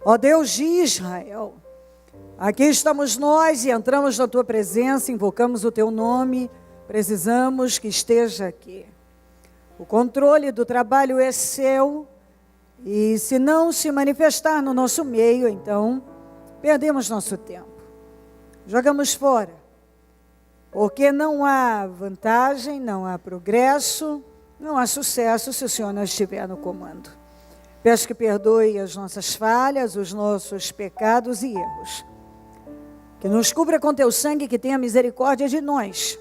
Ó Deus de Israel, aqui estamos nós e entramos na tua presença, invocamos o teu nome, precisamos que esteja aqui. O controle do trabalho é seu e se não se manifestar no nosso meio, então perdemos nosso tempo. Jogamos fora, porque não há vantagem, não há progresso, não há sucesso se o Senhor não estiver no comando. Peço que perdoe as nossas falhas, os nossos pecados e erros. Que nos cubra com teu sangue, que tenha misericórdia de nós.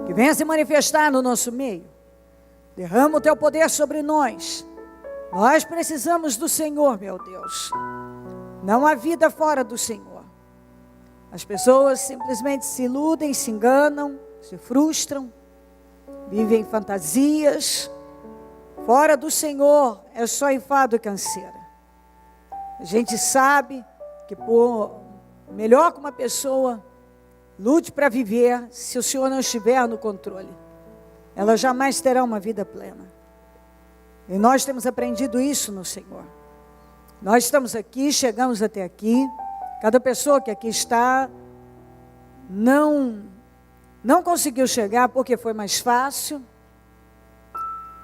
Que venha se manifestar no nosso meio. Derrama o teu poder sobre nós. Nós precisamos do Senhor, meu Deus. Não há vida fora do Senhor. As pessoas simplesmente se iludem, se enganam, se frustram, vivem fantasias. Fora do Senhor é só enfado e canseira. A gente sabe que por melhor que uma pessoa lute para viver, se o Senhor não estiver no controle, ela jamais terá uma vida plena. E nós temos aprendido isso no Senhor. Nós estamos aqui, chegamos até aqui. Cada pessoa que aqui está não conseguiu chegar porque foi mais fácil,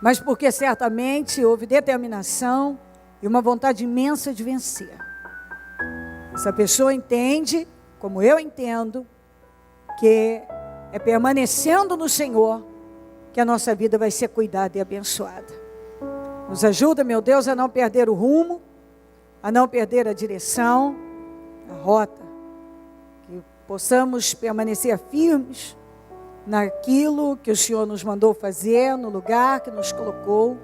mas porque certamente houve determinação e uma vontade imensa de vencer. Essa pessoa entende, como eu entendo, que é permanecendo no Senhor que a nossa vida vai ser cuidada e abençoada. Nos ajuda, meu Deus, a não perder o rumo, a não perder a direção, a rota. Que possamos permanecer firmes naquilo que o Senhor nos mandou fazer, no lugar que nos colocou,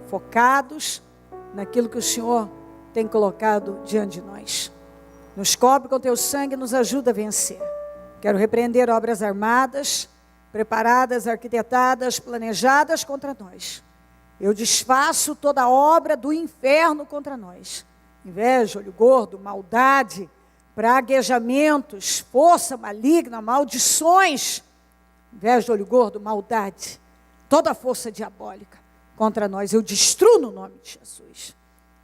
focados naquilo que o Senhor tem colocado diante de nós. Nos cobre com teu sangue e nos ajuda a vencer. Quero repreender obras armadas, preparadas, arquitetadas, planejadas contra nós. Eu desfaço toda obra do inferno contra nós. Inveja, olho gordo, maldade, praguejamentos, força maligna, maldições. Inveja, olho gordo, maldade, toda a força diabólica contra nós, eu destruo no nome de Jesus.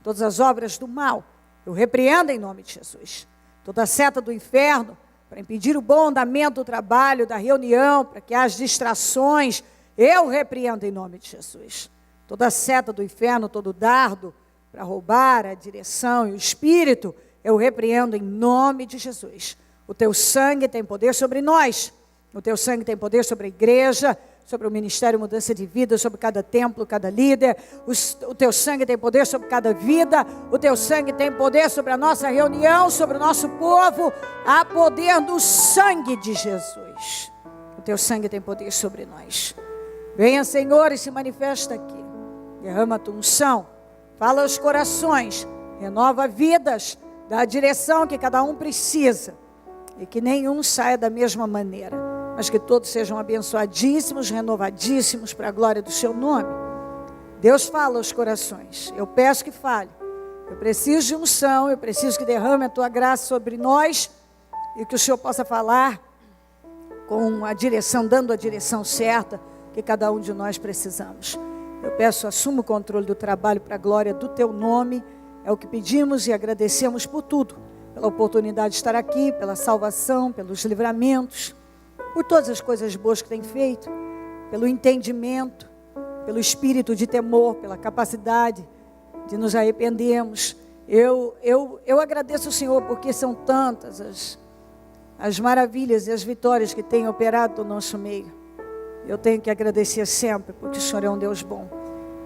Todas as obras do mal, eu repreendo em nome de Jesus. Toda a seta do inferno, para impedir o bom andamento do trabalho, da reunião, para que haja distrações, eu repreendo em nome de Jesus. Toda a seta do inferno, todo dardo, para roubar a direção e o espírito, eu repreendo em nome de Jesus. O teu sangue tem poder sobre nós. O teu sangue tem poder sobre a igreja, sobre o ministério Mudança de Vida, sobre cada templo, cada líder. O teu sangue tem poder sobre cada vida. O teu sangue tem poder sobre a nossa reunião, sobre o nosso povo. Há poder no sangue de Jesus. O teu sangue tem poder sobre nós. Venha, Senhor, e se manifesta aqui. Derrama a tua unção. Fala aos corações. Renova vidas. Dá a direção que cada um precisa. E que nenhum saia da mesma maneira. Mas que todos sejam abençoadíssimos, renovadíssimos para a glória do seu nome. Deus fala aos corações. Eu peço que fale. Eu preciso de unção, eu preciso que derrame a tua graça sobre nós e que o Senhor possa falar com a direção, dando a direção certa que cada um de nós precisamos. Eu peço, assuma o controle do trabalho para a glória do teu nome. É o que pedimos e agradecemos por tudo. Pela oportunidade de estar aqui, pela salvação, pelos livramentos, por todas as coisas boas que tem feito, pelo entendimento, pelo espírito de temor, pela capacidade de nos arrependermos. Eu agradeço ao Senhor porque são tantas as maravilhas e as vitórias que tem operado no nosso meio. Eu tenho que agradecer sempre porque o Senhor é um Deus bom.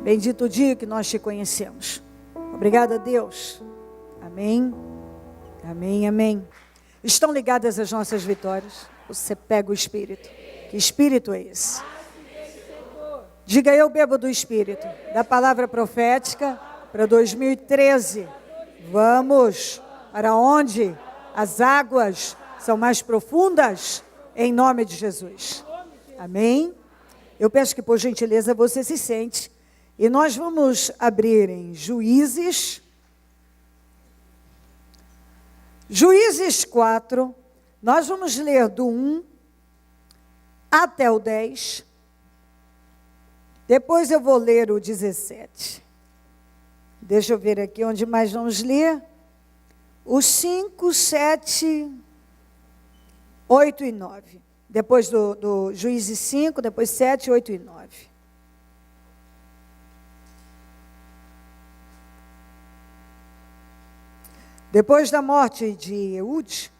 Bendito o dia que nós te conhecemos. Obrigada, Deus. Amém. Amém, amém. Estão ligadas as nossas vitórias? Você pega o Espírito. Que Espírito é esse? Diga, eu bebo do Espírito. Da palavra profética para 2013. Vamos para onde as águas são mais profundas, em nome de Jesus. Amém? Eu peço que, por gentileza, você se sente. E nós vamos abrir em Juízes 4, nós vamos ler do 1 até o 10. Depois eu vou ler o 17. deixa eu ver aqui onde mais vamos ler. Os 5, 7, 8 e 9. Depois do Juízes 5, depois 7, 8 e 9. Depois da morte de Eude,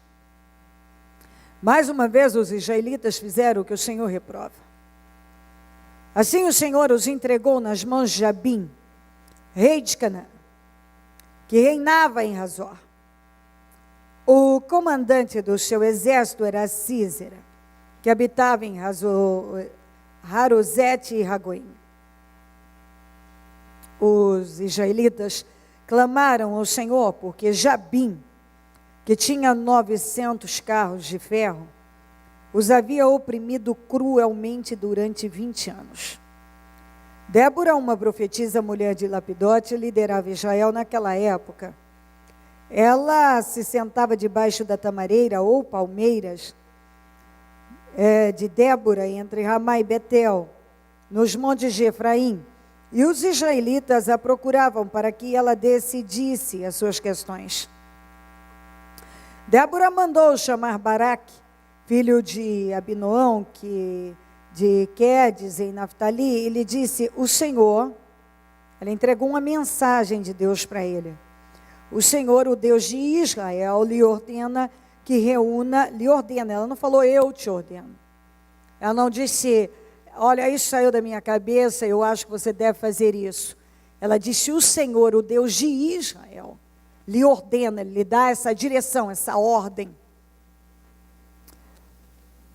mais uma vez os israelitas fizeram o que o Senhor reprova. Assim o Senhor os entregou nas mãos de Jabim, rei de Canaã, que reinava em Hazor. O comandante do seu exército era Sísera, que habitava em Harosete e Ragoim. Os israelitas clamaram ao Senhor, porque Jabim, que tinha 900 carros de ferro, os havia oprimido cruelmente durante 20 anos. Débora, uma profetisa mulher de Lapidote, liderava Israel naquela época. Ela se sentava debaixo da tamareira ou palmeiras de Débora, entre Ramá e Betel, nos montes de Efraim, e os israelitas a procuravam para que ela decidisse as suas questões. Débora mandou chamar Baraque, filho de Abinoão, de Quedes, em Naftali, e lhe disse: o Senhor, ela entregou uma mensagem de Deus para ele. O Senhor, o Deus de Israel, lhe ordena, ela não falou eu te ordeno. Ela não disse, olha, isso saiu da minha cabeça, eu acho que você deve fazer isso. Ela disse, o Senhor, o Deus de Israel, lhe ordena, lhe dá essa direção, essa ordem.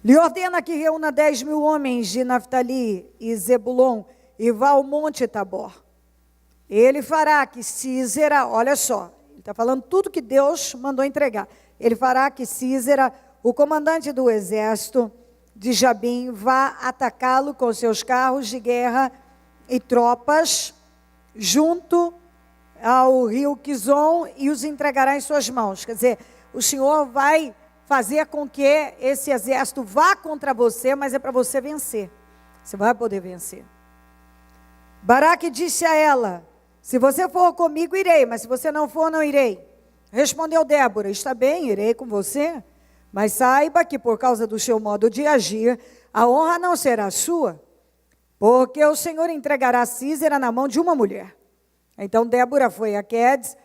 Lhe ordena que reúna 10.000 homens de Naftali e Zebulon e vá ao monte Tabor. Ele fará que Sísera, olha só, ele está falando tudo que Deus mandou entregar. Ele fará que Sísera, o comandante do exército de Jabim, vá atacá-lo com seus carros de guerra e tropas junto ao rio Quizon e os entregará em suas mãos. Quer dizer, o Senhor vai fazer com que esse exército vá contra você, mas é para você vencer. Você vai poder vencer. Baraque disse a ela, se você for comigo, irei, mas se você não for, não irei. Respondeu Débora, está bem, irei com você, mas saiba que por causa do seu modo de agir, a honra não será sua, porque o Senhor entregará Sísera na mão de uma mulher. Então Débora foi a Quedes,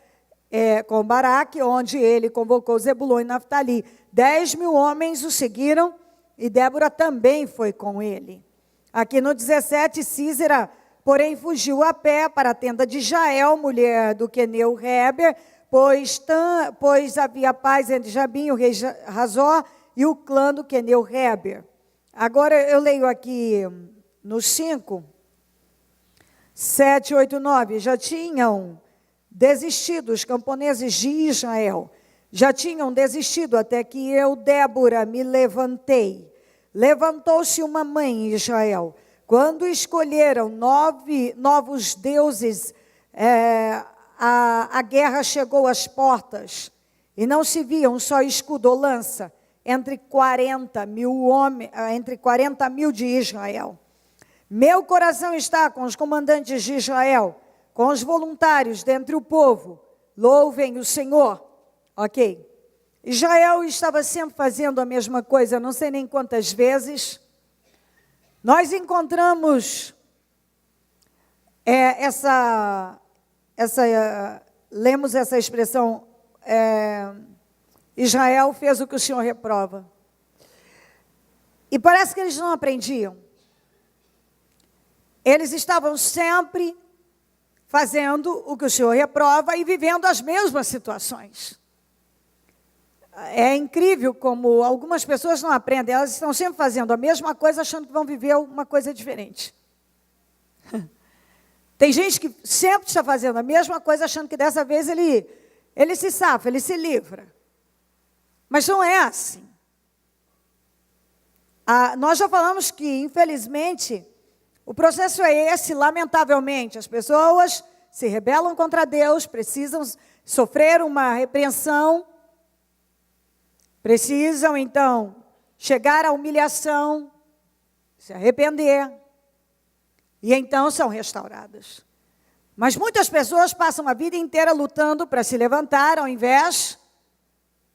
com Baraque, onde ele convocou Zebulon e Naftali. 10.000 homens o seguiram e Débora também foi com ele. Aqui no 17, Sísera, porém, fugiu a pé para a tenda de Jael, mulher do queneu Heber, pois havia paz entre Jabim, o rei Hazor, e o clã do queneu Heber. Agora eu leio aqui no 5, 7, 8, 9, já tinham desistido os camponeses de Israel, já tinham desistido até que eu, Débora, me levantei. Levantou-se uma mãe em Israel. Quando escolheram novos deuses, a guerra chegou às portas, e não se via um só escudo ou lança entre 40.000 homens, entre 40.000 de Israel. Meu coração está com os comandantes de Israel, com os voluntários dentre o povo. Louvem o Senhor. Ok. Israel estava sempre fazendo a mesma coisa, não sei nem quantas vezes. Nós encontramos lemos essa expressão, Israel fez o que o Senhor reprova. E parece que eles não aprendiam. Eles estavam sempre fazendo o que o Senhor reprova e vivendo as mesmas situações. É incrível como algumas pessoas não aprendem, elas estão sempre fazendo a mesma coisa, achando que vão viver uma coisa diferente. Tem gente que sempre está fazendo a mesma coisa, achando que dessa vez ele se safa, ele se livra. Mas não é assim. Nós já falamos que, infelizmente, o processo é esse, lamentavelmente. As pessoas se rebelam contra Deus, precisam sofrer uma repreensão, precisam, então, chegar à humilhação, se arrepender, e então são restauradas. Mas muitas pessoas passam a vida inteira lutando para se levantar, ao invés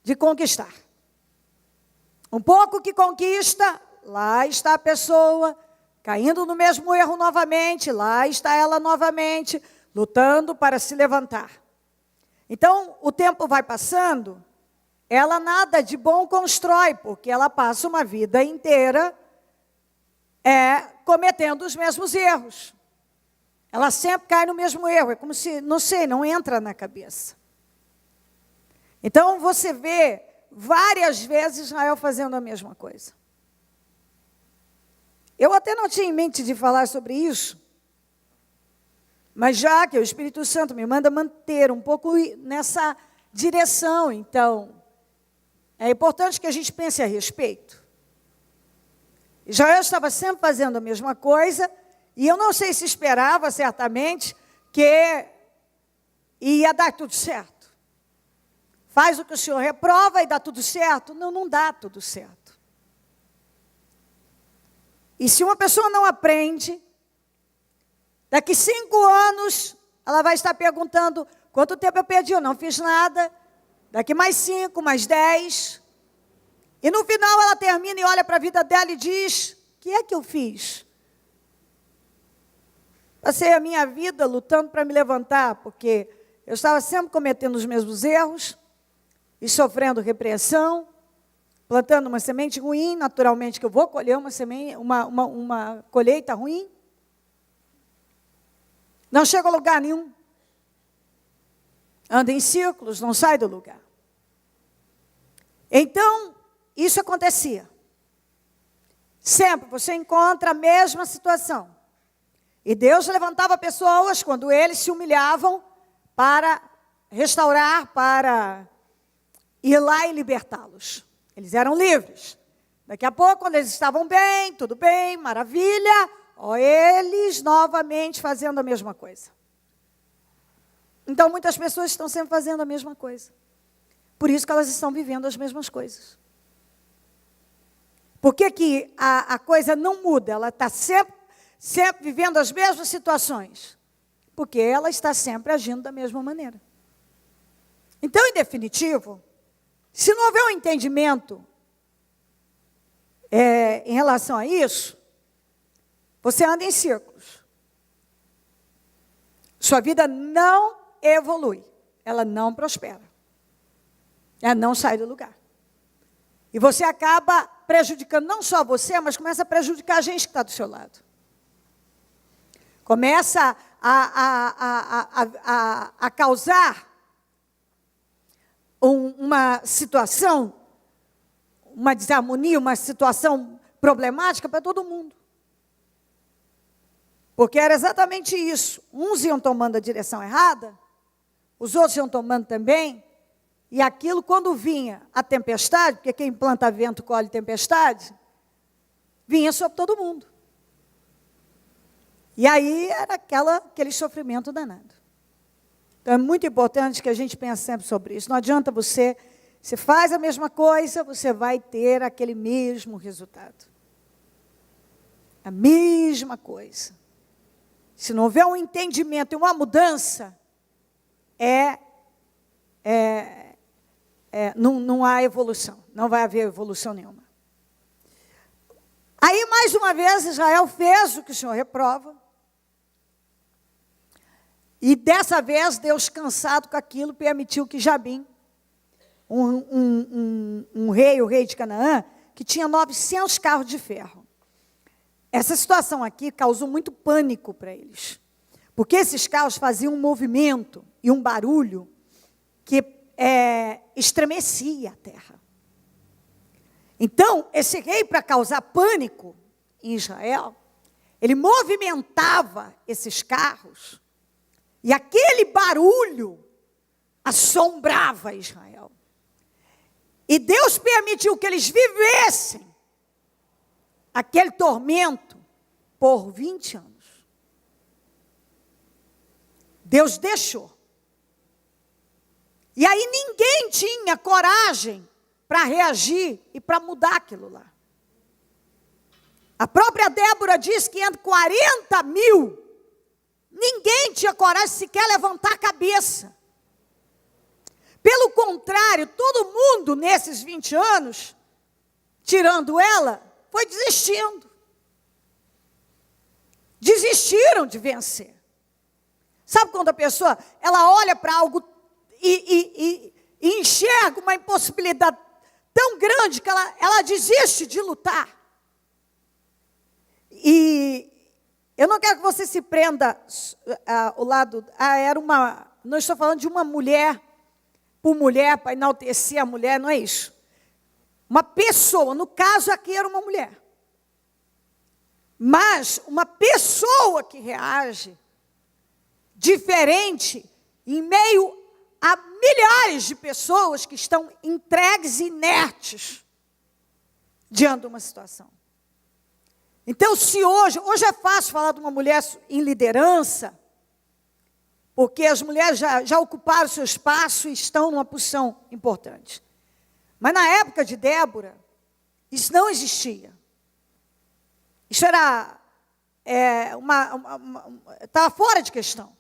de conquistar. Um pouco que conquista, lá está a pessoa, caindo no mesmo erro novamente, lá está ela novamente, lutando para se levantar. Então, o tempo vai passando, ela nada de bom constrói, porque ela passa uma vida inteira cometendo os mesmos erros. Ela sempre cai no mesmo erro, é como se, não sei, não entra na cabeça. Então, você vê várias vezes Israel fazendo a mesma coisa. Eu até não tinha em mente de falar sobre isso, mas já que o Espírito Santo me manda manter um pouco nessa direção, então, é importante que a gente pense a respeito. Israel estava sempre fazendo a mesma coisa, e eu não sei se esperava, certamente, que ia dar tudo certo. Faz o que o Senhor reprova e dá tudo certo. Não, não dá tudo certo. E se uma pessoa não aprende, daqui 5 anos, ela vai estar perguntando, quanto tempo eu perdi? Eu não fiz nada. Daqui mais 5, mais 10. E no final ela termina e olha para a vida dela e diz, o que é que eu fiz? Passei a minha vida lutando para me levantar, porque eu estava sempre cometendo os mesmos erros e sofrendo repreensão, plantando uma semente ruim, naturalmente que eu vou colher uma colheita ruim. Não chego a lugar nenhum. Anda em círculos, não sai do lugar. Então, isso acontecia. Sempre você encontra a mesma situação. E Deus levantava pessoas quando eles se humilhavam para restaurar, para ir lá e libertá-los. Eles eram livres. Daqui a pouco, quando eles estavam bem, tudo bem, maravilha, eles novamente fazendo a mesma coisa. Então, muitas pessoas estão sempre fazendo a mesma coisa. Por isso que elas estão vivendo as mesmas coisas. Por que que a coisa não muda? Ela está sempre vivendo as mesmas situações. Porque ela está sempre agindo da mesma maneira. Então, em definitivo, se não houver um entendimento em relação a isso, você anda em círculos. Sua vida não evolui. Ela não prospera. Ela não sai do lugar. E você acaba prejudicando não só você, mas começa a prejudicar a gente que está do seu lado. Começa a causar uma situação, uma desarmonia, uma situação problemática para todo mundo. Porque era exatamente isso. Uns iam tomando a direção errada, os outros iam tomando também, e aquilo, quando vinha a tempestade, porque quem planta vento colhe tempestade, vinha sobre todo mundo. E aí era aquele sofrimento danado. Então é muito importante que a gente pense sempre sobre isso. Não adianta você faz a mesma coisa, você vai ter aquele mesmo resultado. A mesma coisa. Se não houver um entendimento e uma mudança, não há evolução. Não vai haver evolução nenhuma. Aí, mais uma vez, Israel fez o que o Senhor reprova. E dessa vez, Deus, cansado com aquilo, permitiu que Jabim, o rei de Canaã, que tinha 900 carros de ferro. Essa situação aqui causou muito pânico para eles. Porque esses carros faziam um movimento e um barulho que estremecia a terra. Então, esse rei, para causar pânico em Israel, ele movimentava esses carros, e aquele barulho assombrava Israel. E Deus permitiu que eles vivessem aquele tormento por 20 anos. Deus deixou. E aí ninguém tinha coragem para reagir e para mudar aquilo lá. A própria Débora diz que entre 40 mil Ninguém tinha coragem sequer levantar a cabeça. Pelo contrário, todo mundo nesses 20 anos, tirando ela, foi desistindo. Desistiram de vencer. Sabe quando a pessoa, ela olha para algo e enxerga uma impossibilidade tão grande que ela desiste de lutar. E eu não quero que você se prenda ao lado. Não estou falando de uma mulher, por mulher, para enaltecer a mulher, não é isso. Uma pessoa, no caso aqui era uma mulher. Mas uma pessoa que reage diferente em meio a milhares de pessoas que estão entregues e inertes diante de uma situação. Então, se hoje é fácil falar de uma mulher em liderança, porque as mulheres já ocuparam seu espaço e estão numa posição importante. Mas na época de Débora, isso não existia. Isso era estava fora de questão.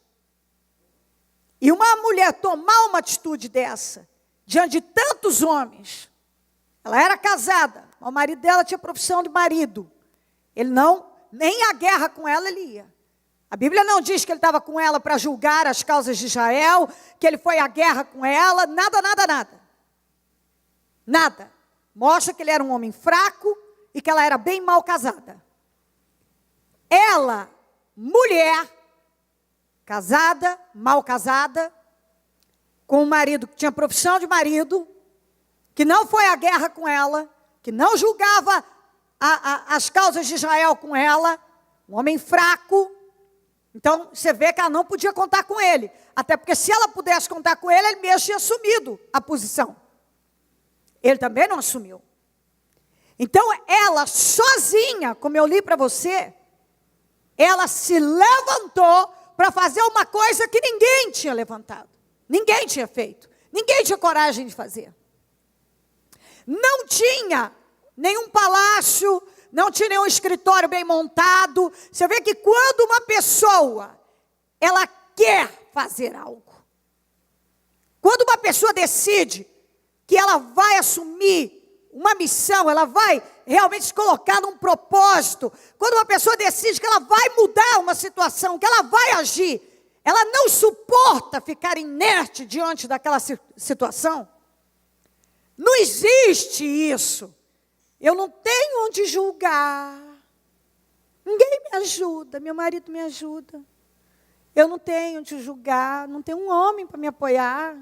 E uma mulher tomar uma atitude dessa, diante de tantos homens, ela era casada, o marido dela tinha profissão de marido. Ele nem a guerra com ela ele ia. A Bíblia não diz que ele estava com ela para julgar as causas de Israel, que ele foi à guerra com ela, nada. Nada. Mostra que ele era um homem fraco e que ela era bem mal casada. Ela, mulher, casada, mal casada, com um marido que tinha profissão de marido, que não foi à guerra com ela, que não julgava as causas de Israel com ela, um homem fraco. Então, você vê que ela não podia contar com ele. Até porque se ela pudesse contar com ele, ele mesmo tinha assumido a posição. Ele também não assumiu. Então, ela sozinha, como eu li para você, ela se levantou para fazer uma coisa que ninguém tinha levantado. Ninguém tinha feito. Ninguém tinha coragem de fazer. Não tinha nenhum palácio, não tinha nenhum escritório bem montado. Você vê que quando uma pessoa, ela quer fazer algo, quando uma pessoa decide que ela vai assumir uma missão, ela vai realmente se colocar num propósito, quando uma pessoa decide que ela vai mudar uma situação, que ela vai agir, ela não suporta ficar inerte diante daquela situação. Não existe isso. Eu não tenho onde julgar. Ninguém me ajuda, meu marido me ajuda. Eu não tenho onde julgar, não tenho um homem para me apoiar.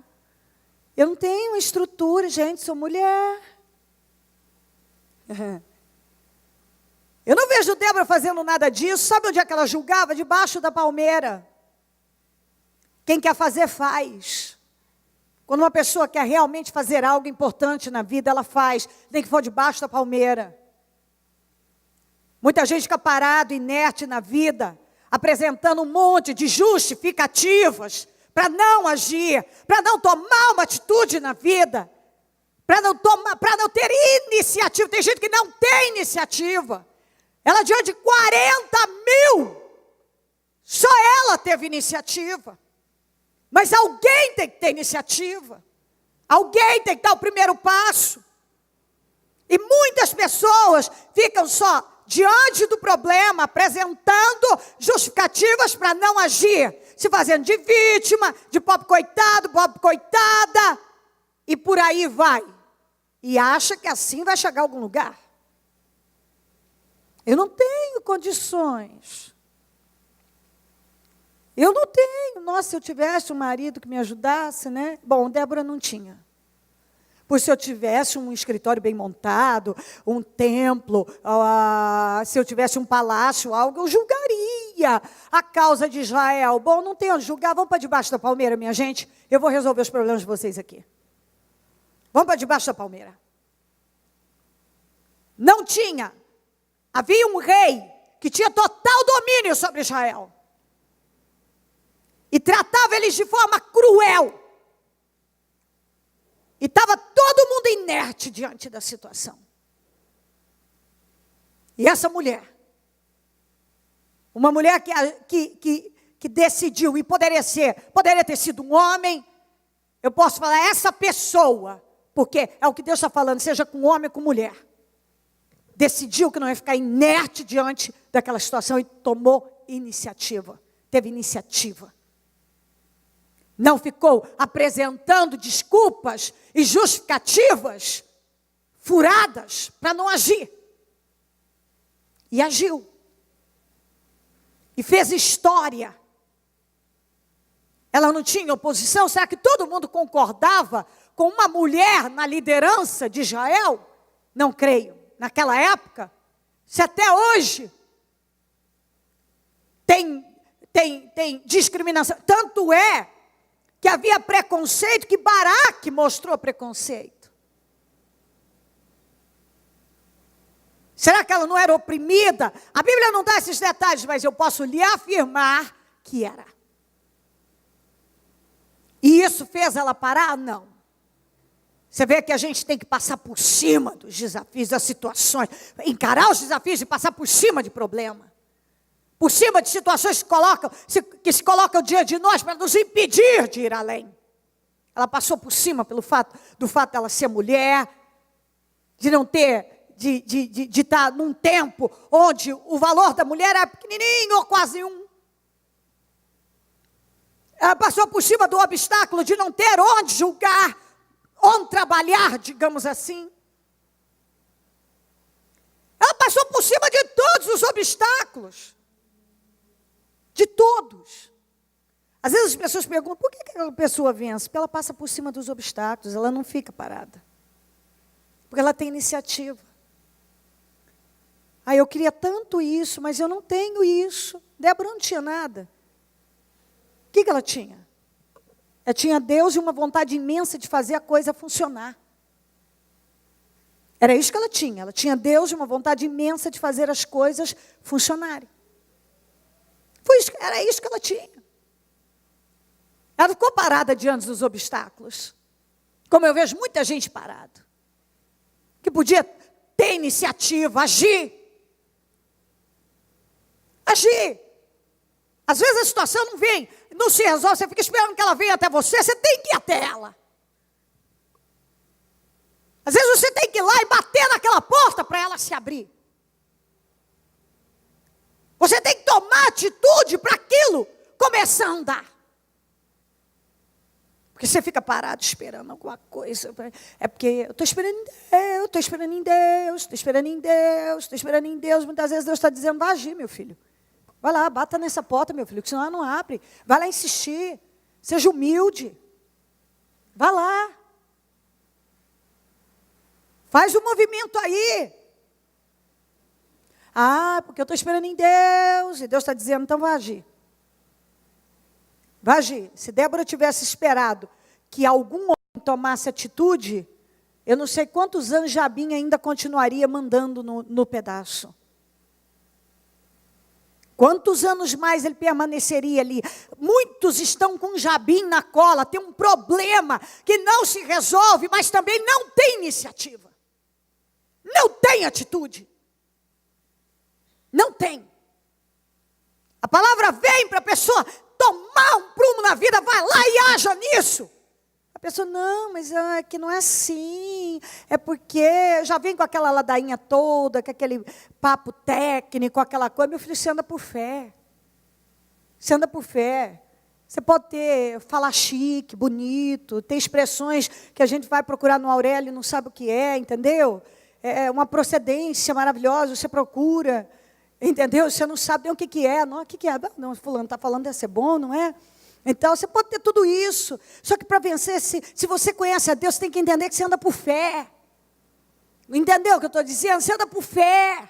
Eu não tenho estrutura, gente, sou mulher. Eu não vejo Débora fazendo nada disso. Sabe onde é que ela julgava? Debaixo da palmeira. Quem quer fazer, faz. Quando uma pessoa quer realmente fazer algo importante na vida, ela faz. Nem que for debaixo da palmeira. Muita gente fica parado, inerte na vida, apresentando um monte de justificativas para não agir, para não tomar uma atitude na vida, para não ter iniciativa. Tem gente que não tem iniciativa. Ela diante de 40.000, só ela teve iniciativa. Mas alguém tem que ter iniciativa. Alguém tem que dar o primeiro passo. E muitas pessoas ficam só diante do problema, apresentando justificativas para não agir. Se fazendo de vítima, de pobre coitado, pobre coitada. E por aí vai. E acha que assim vai chegar a algum lugar. Eu não tenho condições. Eu não tenho. Nossa, se eu tivesse um marido que me ajudasse, né? Bom, Débora não tinha. Pois se eu tivesse um escritório bem montado, um templo, se eu tivesse um palácio, algo, eu julgaria a causa de Israel. Bom, não tem onde julgar, vamos para debaixo da palmeira, minha gente. Eu vou resolver os problemas de vocês aqui. Vamos para debaixo da palmeira. Não tinha. Havia um rei que tinha total domínio sobre Israel. E tratava eles de forma cruel. E estava todo mundo inerte diante da situação. E essa mulher, uma mulher que que decidiu, e poderia ter sido um homem, eu posso falar essa pessoa, porque é o que Deus está falando, seja com homem ou com mulher. Decidiu que não ia ficar inerte diante daquela situação e tomou iniciativa, teve iniciativa. Não ficou apresentando desculpas e justificativas furadas para não agir. E agiu. E fez história. Ela não tinha oposição? Será que todo mundo concordava com uma mulher na liderança de Israel? Não creio. Naquela época, se até hoje tem discriminação, tanto é que havia preconceito que Baraque mostrou preconceito. Será que ela não era oprimida? A Bíblia não dá esses detalhes, mas eu posso lhe afirmar que era. E isso fez ela parar? Não. Você vê que a gente tem que passar por cima dos desafios, das situações, encarar os desafios e passar por cima de problema. Por cima de situações que se colocam diante de nós para nos impedir de ir além. Ela passou por cima do fato dela ser mulher, de não ter, de estar num tempo onde o valor da mulher era pequenininho ou quase um. Ela passou por cima do obstáculo de não ter onde julgar, onde trabalhar, digamos assim. Ela passou por cima de todos os obstáculos. De todos. Às vezes as pessoas perguntam, por que aquela pessoa vence? Porque ela passa por cima dos obstáculos, ela não fica parada. Porque ela tem iniciativa. Eu queria tanto isso, mas eu não tenho isso. Débora não tinha nada. O que ela tinha? Ela tinha Deus e uma vontade imensa de fazer a coisa funcionar. Era isso que ela tinha. Ela tinha Deus e uma vontade imensa de fazer as coisas funcionarem. Era isso que ela tinha. Ela ficou parada diante dos obstáculos. Como eu vejo muita gente parada. Que podia ter iniciativa, agir. Agir. Às vezes a situação não vem, não se resolve, você fica esperando que ela venha até você, você tem que ir até ela. Às vezes você tem que ir lá e bater naquela porta para ela se abrir. Você tem que tomar atitude para aquilo começar a andar. Porque você fica parado esperando alguma coisa. É porque eu estou esperando em Deus, estou esperando em Deus, estou esperando em Deus, estou esperando em Deus. Muitas vezes Deus está dizendo, vai agir, meu filho. Vai lá, bata nessa porta, meu filho, que senão ela não abre. Vai lá insistir. Seja humilde. Vai lá. Faz um movimento aí. Porque eu estou esperando em Deus. E Deus está dizendo, então vai agir. Vai agir. Se Débora tivesse esperado que algum homem tomasse atitude, eu não sei quantos anos Jabim ainda continuaria mandando no pedaço. Quantos anos mais ele permaneceria ali? Muitos estão com Jabim na cola, tem um problema que não se resolve, mas também não tem iniciativa. Não tem atitude. Não tem. A palavra vem para a pessoa tomar um prumo na vida, vai lá e haja nisso. A pessoa, não, mas é que não é assim, é porque já vem com aquela ladainha toda, com aquele papo técnico, aquela coisa. Meu filho, você anda por fé. Você anda por fé. Você pode falar chique, bonito, ter expressões que a gente vai procurar no Aurélio e não sabe o que é, entendeu? É uma procedência maravilhosa, você procura, entendeu? Você não sabe nem o que é. Não, o que é? Não, fulano está falando deve ser bom, não é? Então, você pode ter tudo isso. Só que para vencer, se você conhece a Deus, você tem que entender que você anda por fé. Entendeu o que eu estou dizendo? Você anda por fé.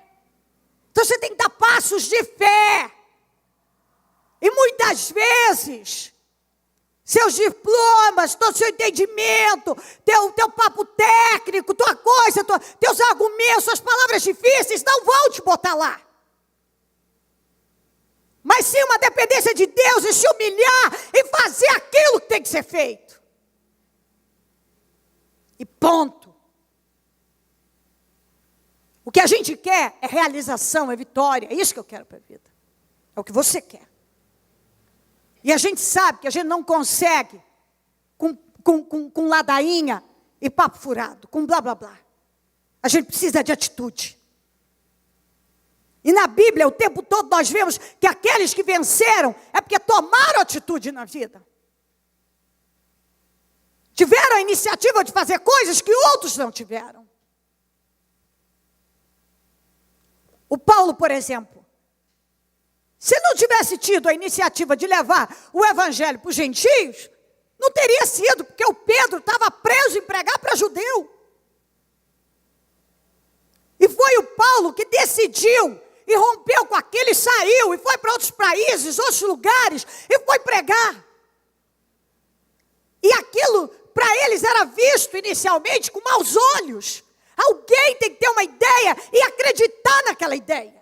Então, você tem que dar passos de fé. E muitas vezes, seus diplomas, todo seu entendimento, teu papo técnico, tua coisa, teus argumentos, suas palavras difíceis, não vão te botar lá. Mas sim uma dependência de Deus e se humilhar e fazer aquilo que tem que ser feito. E ponto. O que a gente quer é realização, é vitória. É isso que eu quero para a vida. É o que você quer. E a gente sabe que a gente não consegue com ladainha e papo furado, com blá, blá, blá. A gente precisa de atitude. E na Bíblia, o tempo todo, nós vemos que aqueles que venceram é porque tomaram atitude na vida. Tiveram a iniciativa de fazer coisas que outros não tiveram. O Paulo, por exemplo, se não tivesse tido a iniciativa de levar o evangelho para os gentios, não teria sido, porque o Pedro estava preso em pregar para judeu. E foi o Paulo que decidiu e rompeu com aquele, saiu e foi para outros países, outros lugares, e foi pregar. E aquilo, para eles, era visto inicialmente com maus olhos. Alguém tem que ter uma ideia e acreditar naquela ideia.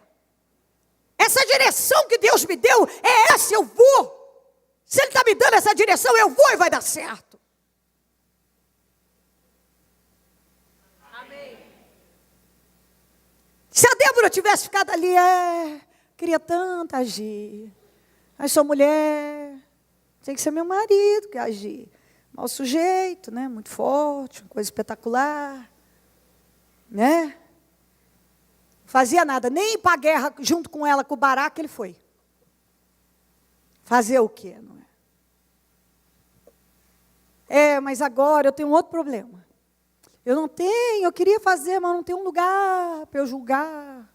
Essa direção que Deus me deu é essa, eu vou. Se Ele está me dando essa direção, eu vou e vai dar certo. Se a Débora tivesse ficado ali, queria tanto agir. Mas sou mulher, tem que ser meu marido que agir. Mau sujeito, né? Muito forte, uma coisa espetacular. Né? Fazia nada, nem para a guerra junto com ela, com o Baraque, ele foi. Fazer o quê, não é? Mas agora eu tenho um outro problema. Eu queria fazer, mas não tenho um lugar para eu julgar.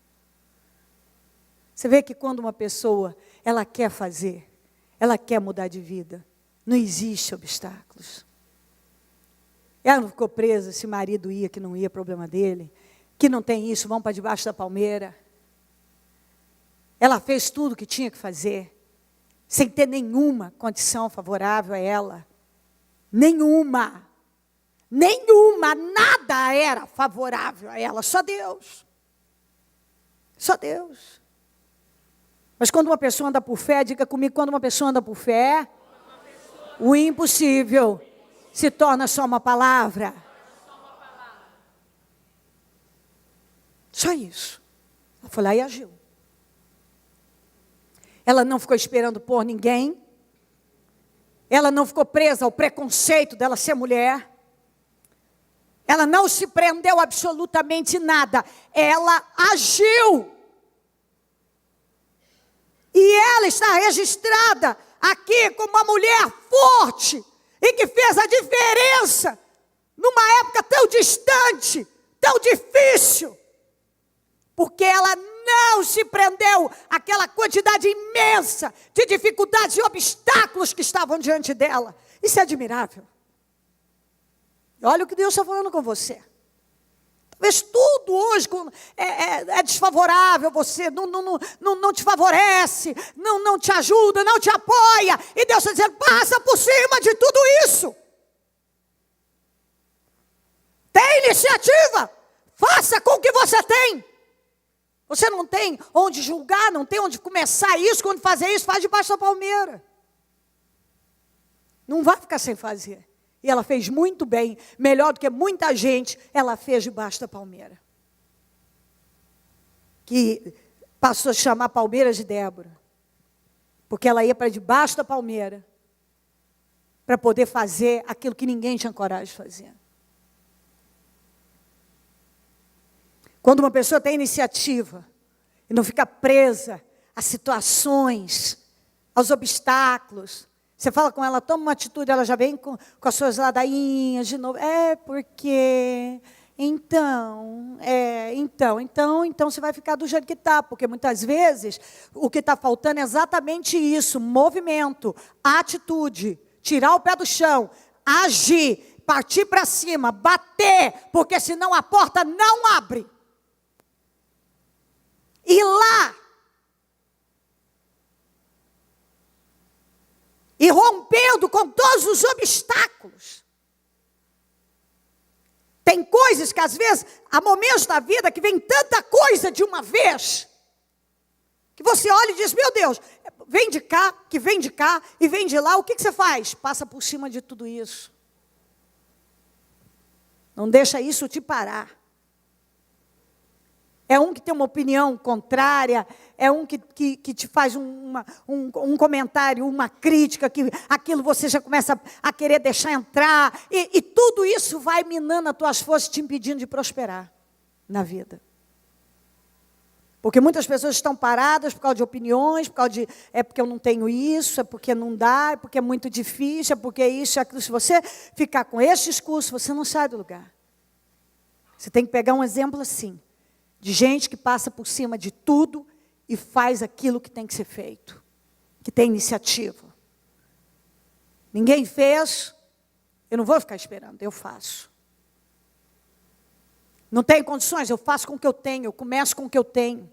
Você vê que quando uma pessoa, ela quer fazer, ela quer mudar de vida, não existe obstáculos. Ela não ficou presa, se o marido ia, que não ia, problema dele. Que não tem isso, vão para debaixo da palmeira. Ela fez tudo o que tinha que fazer, sem ter nenhuma condição favorável a ela. Nenhuma, nada era favorável a ela, só Deus. Só Deus. Mas quando uma pessoa anda por fé, diga comigo, quando uma pessoa anda por fé, o impossível se torna só uma palavra. Só isso. Ela foi lá e agiu. Ela não ficou esperando por ninguém. Ela não ficou presa ao preconceito dela ser mulher. Ela não se prendeu absolutamente nada. Ela agiu. E ela está registrada aqui como uma mulher forte e que fez a diferença numa época tão distante, tão difícil. Porque ela não se prendeu àquela quantidade imensa de dificuldades e obstáculos que estavam diante dela. Isso é admirável. Olha o que Deus está falando com você. Talvez tudo hoje é desfavorável a você, não te favorece, não te ajuda, não te apoia. E Deus está dizendo, passa por cima de tudo isso. Tem iniciativa, faça com o que você tem. Você não tem onde julgar, não tem onde começar isso, quando fazer isso, faz debaixo da palmeira. Não vai ficar sem fazer. E ela fez muito bem, melhor do que muita gente, ela fez debaixo da palmeira. Que passou a chamar palmeira de Débora. Porque ela ia para debaixo da palmeira, para poder fazer aquilo que ninguém tinha coragem de fazer. Quando uma pessoa tem iniciativa, e não fica presa a situações, aos obstáculos, você fala com ela, toma uma atitude, ela já vem com as suas ladainhas de novo. Porque... Então você vai ficar do jeito que está. Porque muitas vezes o que está faltando é exatamente isso. Movimento, atitude, tirar o pé do chão, agir, partir para cima, bater. Porque senão a porta não abre. Ir lá. E rompendo com todos os obstáculos. Tem coisas que às vezes, há momentos da vida que vem tanta coisa de uma vez, que você olha e diz, meu Deus, vem de cá, que vem de cá, e vem de lá, o que você faz? Passa por cima de tudo isso. Não deixa isso te parar. É um que tem uma opinião contrária, é um que te faz um comentário, uma crítica, que aquilo você já começa a querer deixar entrar, e tudo isso vai minando as tuas forças, te impedindo de prosperar na vida. Porque muitas pessoas estão paradas por causa de opiniões, por causa de, é porque eu não tenho isso, é porque não dá, é porque é muito difícil, é porque isso, é aquilo. Se você ficar com esse discurso, você não sai do lugar. Você tem que pegar um exemplo assim, de gente que passa por cima de tudo e faz aquilo que tem que ser feito, que tem iniciativa. Ninguém fez, eu não vou ficar esperando, eu faço. Não tenho condições, eu faço com o que eu tenho, eu começo com o que eu tenho.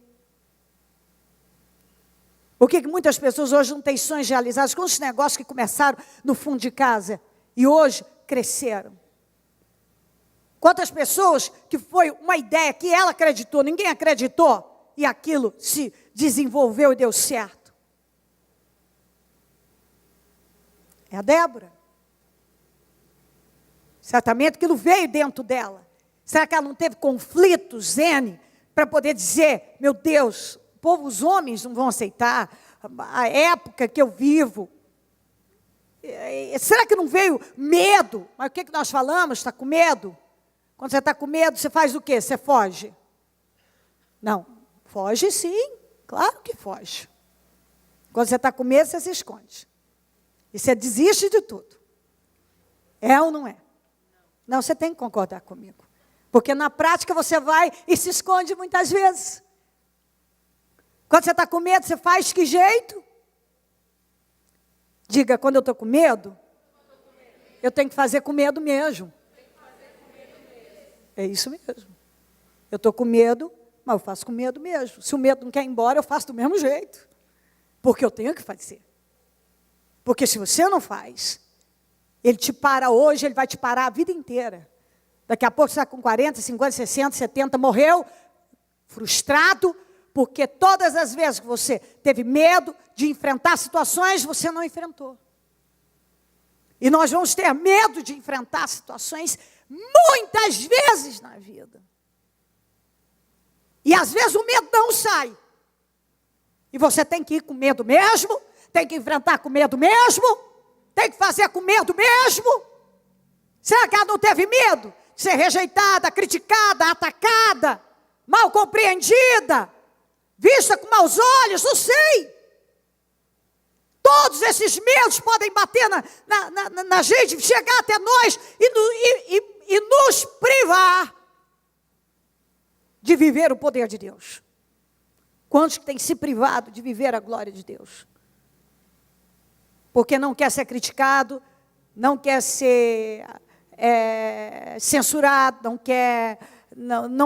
Por que muitas pessoas hoje não têm sonhos realizados? Quantos negócios que começaram no fundo de casa e hoje cresceram? Quantas pessoas que foi uma ideia que ela acreditou, ninguém acreditou, e aquilo se desenvolveu e deu certo? É a Débora. Certamente aquilo veio dentro dela. Será que ela não teve conflitos, N, para poder dizer, meu Deus, o povo, os homens não vão aceitar, a época que eu vivo. Será que não veio medo? Mas o que nós falamos? Está com medo? Quando você está com medo, você faz o quê? Você foge? Não, foge sim, claro que foge. Quando você está com medo, você se esconde. E você desiste de tudo. É ou não é? Não, você tem que concordar comigo. Porque na prática você vai e se esconde muitas vezes. Quando você está com medo, você faz que jeito? Diga, quando eu estou com medo, eu tenho que fazer com medo mesmo. É isso mesmo. Eu estou com medo, mas eu faço com medo mesmo. Se o medo não quer ir embora, eu faço do mesmo jeito. Porque eu tenho que fazer. Porque se você não faz, ele te para hoje, ele vai te parar a vida inteira. Daqui a pouco você está com 40, 50, 60, 70, morreu, frustrado, porque todas as vezes que você teve medo de enfrentar situações, você não enfrentou. E nós vamos ter medo de enfrentar situações muitas vezes na vida. E às vezes o medo não sai. E você tem que ir com medo mesmo, tem que enfrentar com medo mesmo, tem que fazer com medo mesmo. Será que ela não teve medo de ser rejeitada, criticada, atacada, mal compreendida, vista com maus olhos? Não sei. Todos esses medos podem bater na gente, chegar até nós e nos privar de viver o poder de Deus. Quantos que têm se privado de viver a glória de Deus? Porque não quer ser criticado, não quer ser censurado, não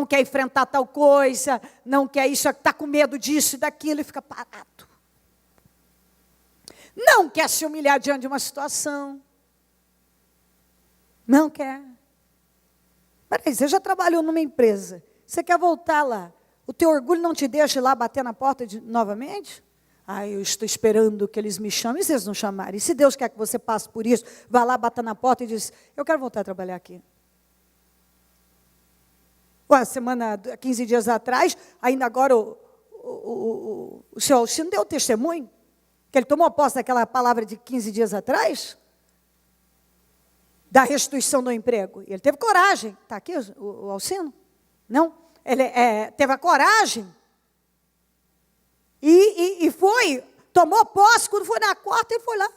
quer enfrentar tal coisa, não quer isso, está com medo disso e daquilo e fica parado. Não quer se humilhar diante de uma situação. Não quer. Peraí, você já trabalhou numa empresa, você quer voltar lá, o teu orgulho não te deixa ir lá bater na porta novamente? Eu estou esperando que eles me chamem, e se eles não chamarem? E se Deus quer que você passe por isso, vá lá, bata na porta e diz, eu quero voltar a trabalhar aqui. Semana, 15 dias atrás, ainda agora o senhor Alcino deu testemunho, que ele tomou posse daquela palavra de 15 dias atrás, da restituição do emprego. E ele teve coragem. Está aqui o Alcino? Não? Ele teve a coragem. E foi, tomou posse, quando foi na quarta, ele foi lá.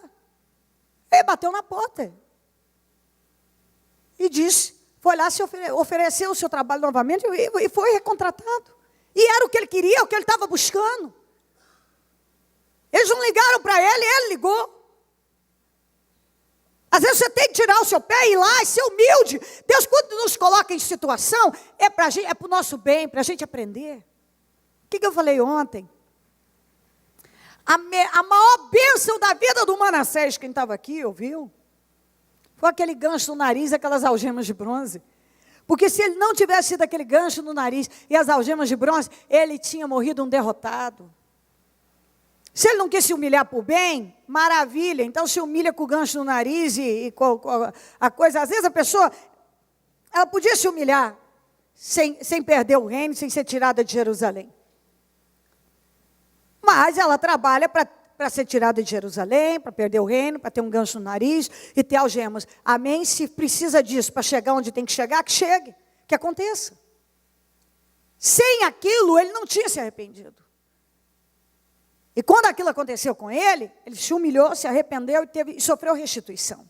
Ele bateu na porta. E disse, foi lá, se ofereceu o seu trabalho novamente e foi recontratado. E era o que ele queria, o que ele estava buscando. Eles não ligaram para ele, ele ligou. Às vezes você tem que tirar o seu pé e ir lá e ser humilde. Deus, quando nos coloca em situação, é para o nosso bem, para a gente aprender. O que eu falei ontem? A maior bênção da vida do Manassés, quem estava aqui, ouviu? Foi aquele gancho no nariz, aquelas algemas de bronze. Porque se ele não tivesse sido aquele gancho no nariz e as algemas de bronze, ele tinha morrido um derrotado. Se ele não quis se humilhar por bem, maravilha. Então se humilha com o gancho no nariz e com a coisa. Às vezes a pessoa, ela podia se humilhar. sem perder o reino, sem ser tirada de Jerusalém. Mas ela trabalha para ser tirada de Jerusalém, para perder o reino, para ter um gancho no nariz e ter algemas. Amém? Se precisa disso para chegar onde tem que chegar, que chegue, que aconteça. Sem aquilo, ele não tinha se arrependido. E quando aquilo aconteceu com ele se humilhou, se arrependeu e sofreu restituição.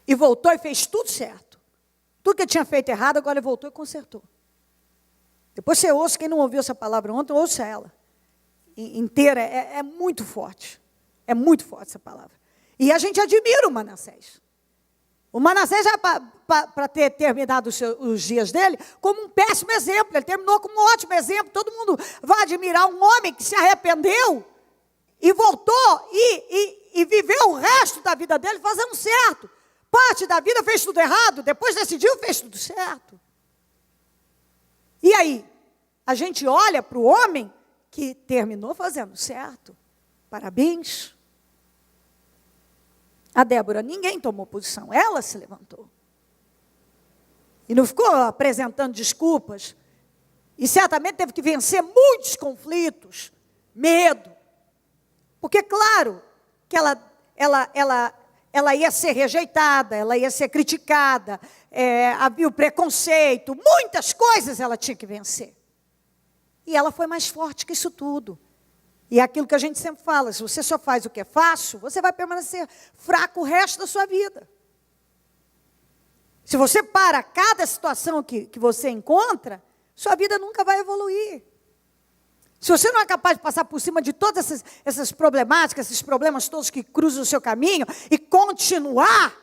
E voltou e fez tudo certo. Tudo que ele tinha feito errado, agora ele voltou e consertou. Depois você ouça, quem não ouviu essa palavra ontem, ouça ela. Inteira, é muito forte. É muito forte essa palavra. E a gente admira o Manassés. O Manassés, já para ter terminado os dias dele, como um péssimo exemplo. Ele terminou como um ótimo exemplo. Todo mundo vai admirar um homem que se arrependeu e voltou e viveu o resto da vida dele fazendo certo. Parte da vida fez tudo errado, depois decidiu, fez tudo certo. E aí, a gente olha para o homem que terminou fazendo certo. Parabéns. A Débora, ninguém tomou posição, ela se levantou. E não ficou apresentando desculpas. E certamente teve que vencer muitos conflitos, medo. Porque, claro, que ela ia ser rejeitada, ela ia ser criticada, havia o preconceito, muitas coisas ela tinha que vencer. E ela foi mais forte que isso tudo. E é aquilo que a gente sempre fala, se você só faz o que é fácil, você vai permanecer fraco o resto da sua vida. Se você para cada situação que você encontra, sua vida nunca vai evoluir. Se você não é capaz de passar por cima de todas essas problemáticas, esses problemas todos que cruzam o seu caminho e continuar,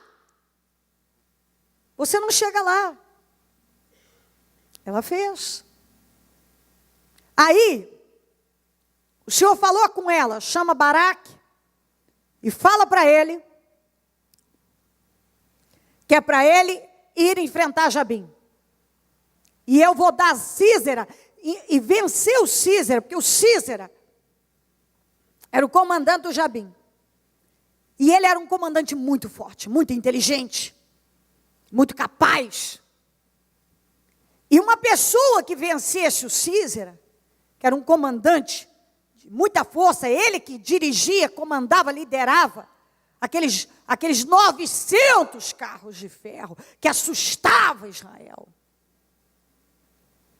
você não chega lá. Ela fez. Aí, o Senhor falou com ela, chama Baraque e fala para ele que é para ele ir enfrentar Jabim. E eu vou dar Sísera e vencer o Sísera, porque o Sísera era o comandante do Jabim. E ele era um comandante muito forte, muito inteligente, muito capaz. E uma pessoa que vencesse o Sísera, que era um comandante de muita força, ele que dirigia, comandava, liderava aqueles 900 carros de ferro que assustavam Israel.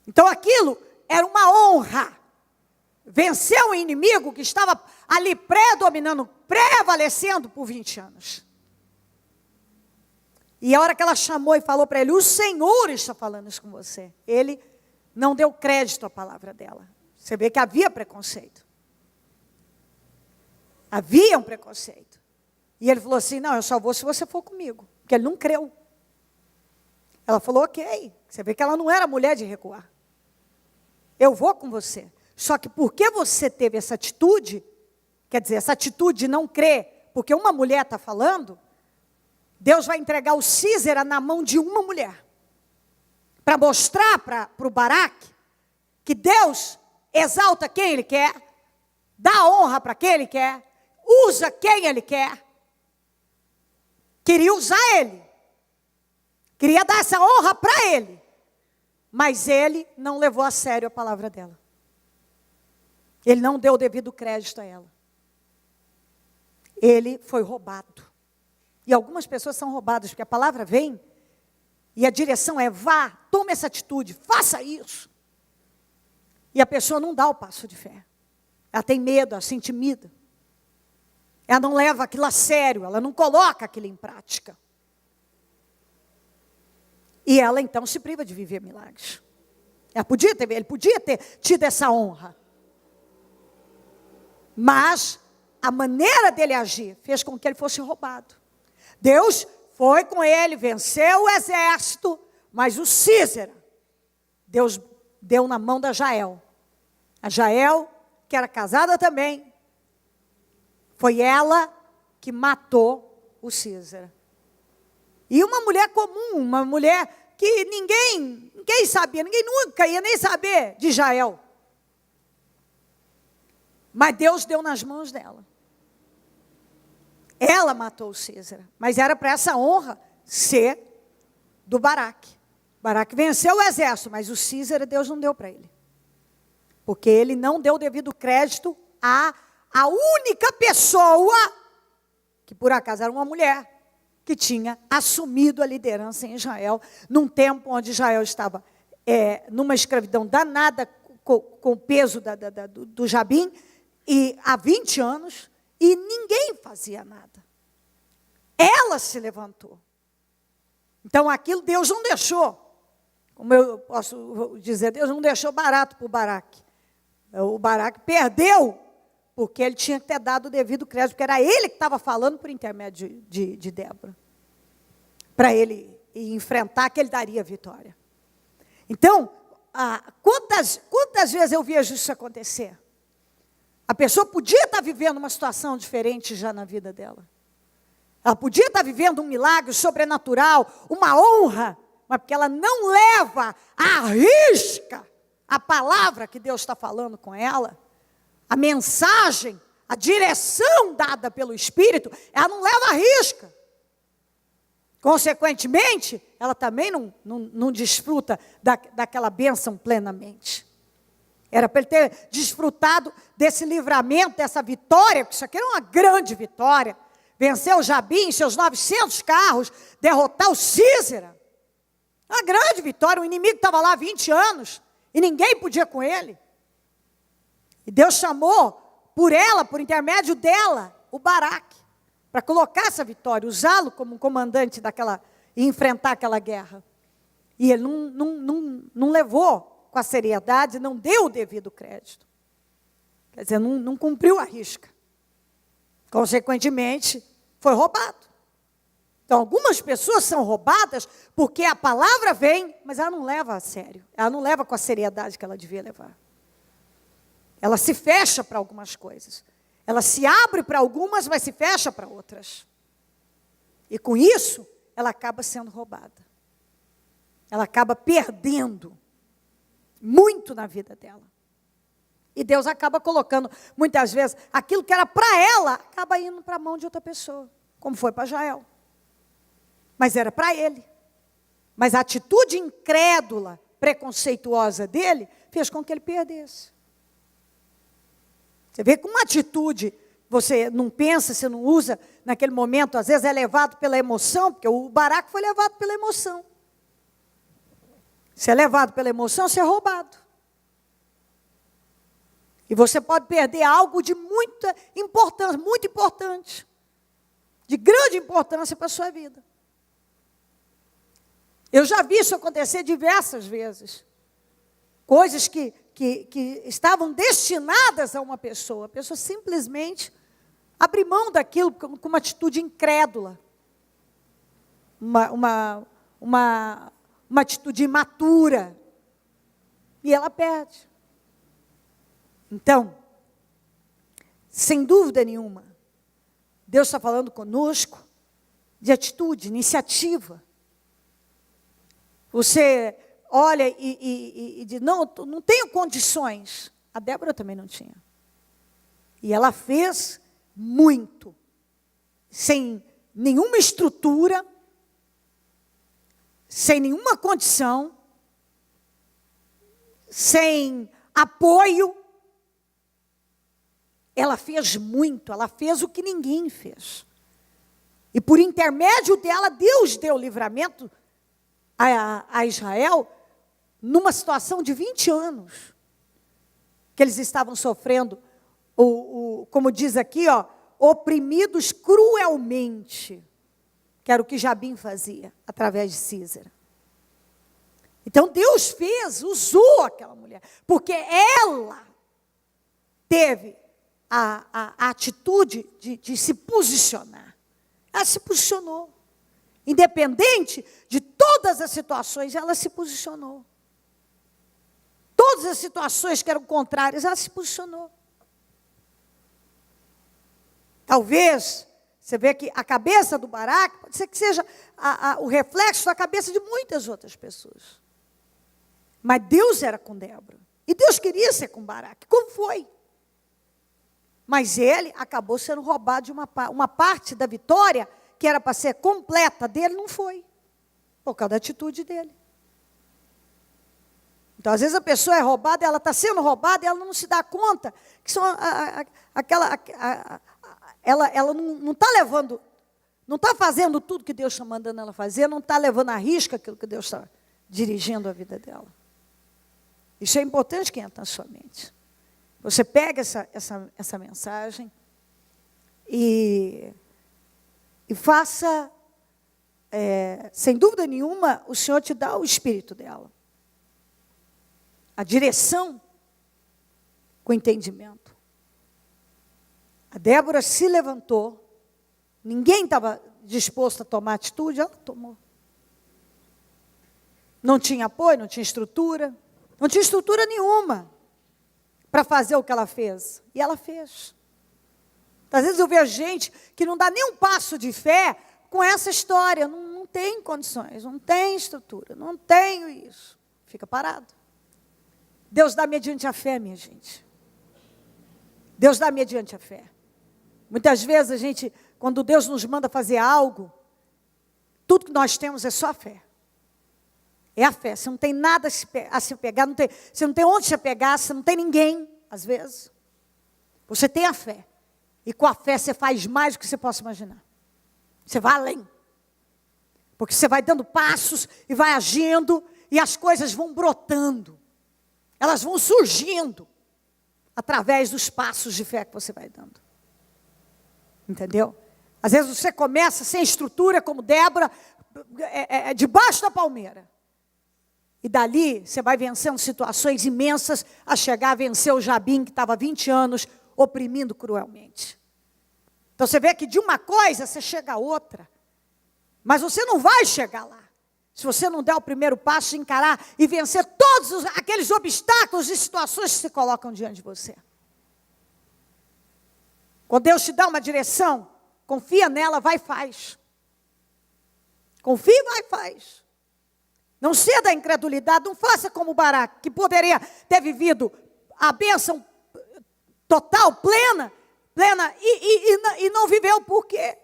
Então aquilo era uma honra. Vencer um inimigo que estava ali predominando, prevalecendo por 20 anos. E a hora que ela chamou e falou para ele, o Senhor está falando isso com você. Ele não deu crédito à palavra dela. Você vê que havia preconceito. Havia um preconceito. E ele falou assim, não, eu só vou se você for comigo. Porque ele não creu. Ela falou, ok. Você vê que ela não era mulher de recuar. Eu vou com você. Só que porque você teve essa atitude, quer dizer, essa atitude de não crer, porque uma mulher está falando, Deus vai entregar o Sísera na mão de uma mulher. Para mostrar para o Baraque que Deus exalta quem Ele quer, dá honra para quem Ele quer, usa quem Ele quer. Queria usar ele. Queria dar essa honra para ele. Mas ele não levou a sério a palavra dela. Ele não deu o devido crédito a ela. Ele foi roubado. E algumas pessoas são roubadas, porque a palavra vem e a direção é vá, tome essa atitude, faça isso. E a pessoa não dá o passo de fé. Ela tem medo, ela se intimida. Ela não leva aquilo a sério, ela não coloca aquilo em prática. E ela então se priva de viver milagres. Ele podia ter tido essa honra. Mas a maneira dele agir fez com que ele fosse roubado. Deus foi com ele, venceu o exército, mas o Sísera, Deus deu na mão da Jael. A Jael, que era casada também, foi ela que matou o Sísera. E uma mulher comum, uma mulher que ninguém sabia, ninguém nunca ia nem saber de Jael. Mas Deus deu nas mãos dela. Ela matou o Sísera, mas era para essa honra ser do Baraque, Baraque venceu o exército, mas o Císera Deus não deu para ele. Porque ele não deu o devido crédito à única pessoa, que por acaso era uma mulher, que tinha assumido a liderança em Israel, num tempo onde Israel estava numa escravidão danada, com o peso do Jabim, e há 20 anos, e ninguém fazia nada. Ela se levantou. Então aquilo Deus não deixou, como eu posso dizer, Deus não deixou barato para o Baraque. O Baraque perdeu, porque ele tinha que ter dado o devido crédito, porque era ele que estava falando por intermédio de Débora, para ele enfrentar, que ele daria vitória. Então, quantas vezes eu vejo isso acontecer? A pessoa podia estar vivendo uma situação diferente já na vida dela. Ela podia estar vivendo um milagre sobrenatural, uma honra, mas porque ela não leva à risca a palavra que Deus está falando com ela, a mensagem, a direção dada pelo Espírito, ela não leva à risca. Consequentemente, ela também não desfruta daquela bênção plenamente. Era para ele ter desfrutado desse livramento, dessa vitória, porque isso aqui era uma grande vitória. Vencer o Jabim, seus 900 carros, derrotar o Císera. Uma grande vitória, o inimigo estava lá há 20 anos, e ninguém podia com ele. E Deus chamou por ela, por intermédio dela, o Baraque, para colocar essa vitória, usá-lo como comandante e enfrentar aquela guerra. E ele não levou com a seriedade, não deu o devido crédito. Quer dizer, não cumpriu a risca. Consequentemente, foi roubado. Então, algumas pessoas são roubadas porque a palavra vem, mas ela não leva a sério. Ela não leva com a seriedade que ela devia levar. Ela se fecha para algumas coisas. Ela se abre para algumas, mas se fecha para outras. E com isso, ela acaba sendo roubada. Ela acaba perdendo muito na vida dela. E Deus acaba colocando, muitas vezes, aquilo que era para ela, acaba indo para a mão de outra pessoa, como foi para Jael. Mas era para ele. Mas a atitude incrédula, preconceituosa dele, fez com que ele perdesse. Você vê que uma atitude, você não pensa, você não usa, naquele momento, às vezes é levado pela emoção, porque o Baraque foi levado pela emoção. Se é levado pela emoção, você é roubado. E você pode perder algo de muita importância, muito importante, de grande importância para a sua vida. Eu já vi isso acontecer diversas vezes. Coisas que estavam destinadas a uma pessoa. A pessoa simplesmente abre mão daquilo com uma atitude incrédula. Uma atitude imatura. E ela perde. Então, sem dúvida nenhuma, Deus está falando conosco de atitude, iniciativa. Você olha e diz, não tenho condições. A Débora também não tinha. E ela fez muito, sem nenhuma estrutura, sem nenhuma condição, sem apoio. Ela fez muito, ela fez o que ninguém fez. E por intermédio dela, Deus deu livramento a Israel numa situação de 20 anos. Que eles estavam sofrendo, como diz aqui, oprimidos cruelmente. Que era o que Jabim fazia, através de Císera. Então Deus usou aquela mulher. Porque ela teve a atitude de se posicionar. Ela se posicionou. Independente de todas as situações, ela se posicionou. Todas as situações que eram contrárias, ela se posicionou. Talvez, você vê que a cabeça do Baraque, pode ser que seja o reflexo da cabeça de muitas outras pessoas. Mas Deus era com Débora. E Deus queria ser com Baraque. Como foi? Mas ele acabou sendo roubado de uma parte da vitória, que era para ser completa dele, não foi. Por causa da atitude dele. Então, às vezes a pessoa é roubada, ela está sendo roubada e ela não se dá conta que são ela não está levando, não está fazendo tudo que Deus está mandando ela fazer, não está levando a risco aquilo que Deus está dirigindo a vida dela. Isso é importante que entre na sua mente. Você pega essa mensagem e faça, sem dúvida nenhuma, o Senhor te dá o espírito dela. A direção com entendimento. A Débora se levantou, ninguém estava disposto a tomar atitude, ela tomou. Não tinha apoio, não tinha estrutura nenhuma para fazer o que ela fez. E ela fez. Às vezes eu vejo gente que não dá nem um passo de fé com essa história, não tem condições, não tem estrutura, não tenho isso. Fica parado. Deus dá mediante a fé, minha gente. Deus dá mediante a fé. Muitas vezes a gente, quando Deus nos manda fazer algo, tudo que nós temos é só a fé. É a fé. Você não tem nada a se pegar, você não tem onde se apegar, você não tem ninguém, às vezes. Você tem a fé. E com a fé você faz mais do que você possa imaginar. Você vai além. Porque você vai dando passos e vai agindo e as coisas vão brotando. Elas vão surgindo através dos passos de fé que você vai dando. Entendeu? Às vezes você começa sem estrutura, como Débora, debaixo da palmeira. E dali você vai vencendo situações imensas a chegar a vencer o Jabim, que estava 20 anos oprimindo cruelmente. Então você vê que de uma coisa você chega a outra. Mas você não vai chegar lá. Se você não der o primeiro passo de encarar e vencer todos aqueles obstáculos e situações que se colocam diante de você. Quando Deus te dá uma direção, confia nela, vai e faz. Confia e vai e faz. Não ceda à incredulidade, não faça como Baraque, que poderia ter vivido a bênção total, plena e não viveu. Por quê?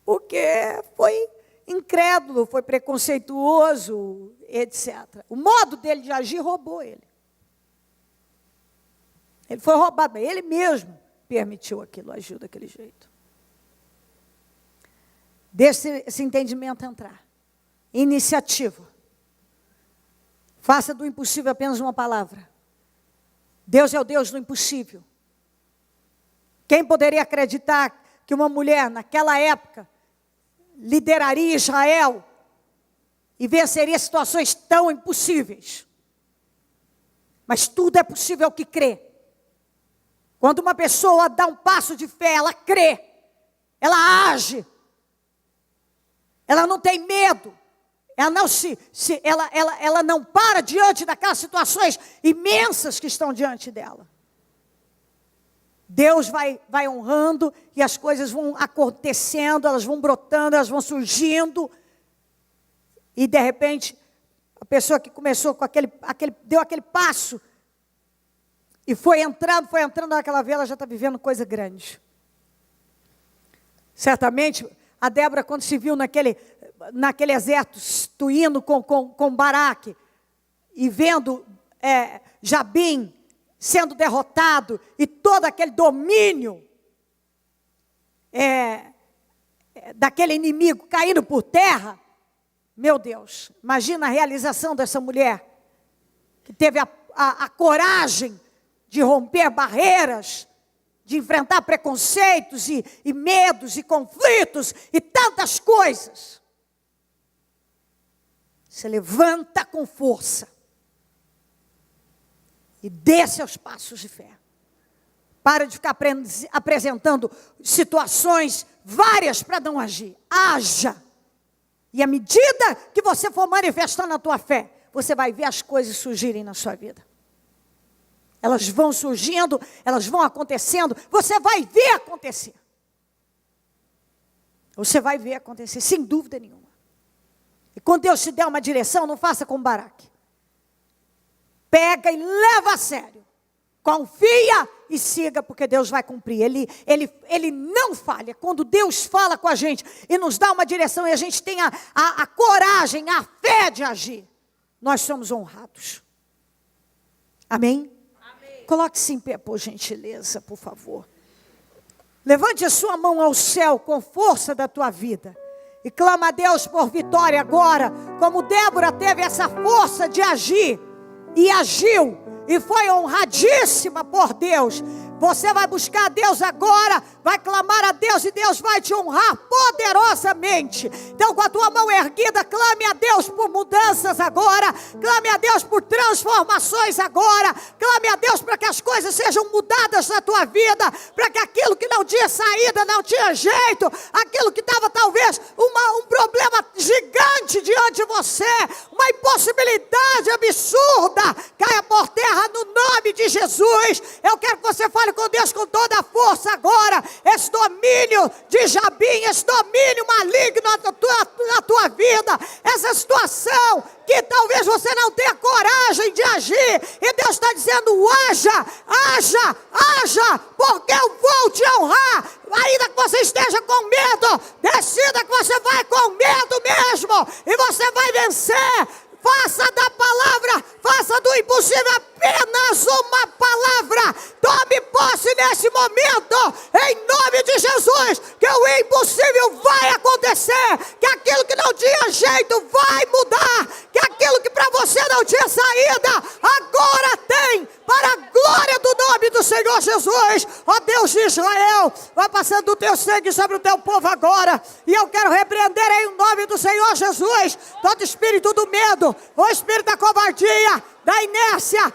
Porque foi incrédulo, foi preconceituoso, etc. O modo dele de agir roubou ele. Ele foi roubado, ele mesmo permitiu aquilo, agiu daquele jeito. Deixe esse entendimento entrar. Iniciativa. Faça do impossível apenas uma palavra. Deus é o Deus do impossível. Quem poderia acreditar que uma mulher, naquela época, lideraria Israel e venceria situações tão impossíveis? Mas tudo é possível ao que crê. Quando uma pessoa dá um passo de fé, ela crê, ela age, ela não tem medo, ela não para diante daquelas situações imensas que estão diante dela. Deus vai honrando e as coisas vão acontecendo, elas vão brotando, elas vão surgindo. E de repente, a pessoa que começou com deu aquele passo e foi entrando naquela vez, ela já está vivendo coisa grande. Certamente, a Débora, quando se viu naquele exército, indo com Baraque, e vendo Jabim sendo derrotado, e todo aquele domínio daquele inimigo caindo por terra, meu Deus, imagina a realização dessa mulher, que teve a coragem de romper barreiras, de enfrentar preconceitos e medos e conflitos e tantas coisas. Se levanta com força e dê seus passos de fé. Para de ficar apresentando situações várias para não agir. Haja. E à medida que você for manifestando a tua fé, você vai ver as coisas surgirem na sua vida. Elas vão surgindo, elas vão acontecendo, você vai ver acontecer. Você vai ver acontecer, sem dúvida nenhuma. E quando Deus te der uma direção, não faça como Baraque. Pega e leva a sério. Confia e siga, porque Deus vai cumprir. Ele não falha. Quando Deus fala com a gente e nos dá uma direção e a gente tem a coragem, a fé de agir, nós somos honrados. Amém? Amém. Coloque-se em pé, por gentileza, por favor. Levante a sua mão ao céu com força da tua vida. E clama a Deus por vitória agora. Como Débora teve essa força de agir. E agiu. E foi honradíssima por Deus. Você vai buscar a Deus agora, vai clamar a Deus e Deus vai te honrar poderosamente. Então, com a tua mão erguida, clame a Deus por mudanças agora, clame a Deus por transformações agora, clame a Deus para que as coisas sejam mudadas na tua vida, para que aquilo que não tinha saída, não tinha jeito, aquilo que estava talvez um problema gigante diante de você, uma impossibilidade absurda, caia por terra no nome de Jesus. Eu quero que você fale com Deus com toda a força agora. Esse domínio de Jabim, esse domínio maligno na tua vida, essa situação que talvez você não tenha coragem de agir, e Deus está dizendo: haja, haja, haja, porque eu vou te honrar. Ainda que você esteja com medo, decida que você vai com medo mesmo, e você vai vencer. Faça da palavra, faça do impossível apenas uma palavra. Tome posse nesse momento, em nome de Jesus, que o impossível vai acontecer, que aquilo que não tinha jeito vai mudar, que aquilo que para você não tinha saída, agora tem, para a glória do nome do Senhor Jesus. Ó Deus de Israel, vai passando o teu sangue sobre o teu povo agora, e eu quero repreender em nome do Senhor Jesus todo espírito do medo, o espírito da covardia, da inércia,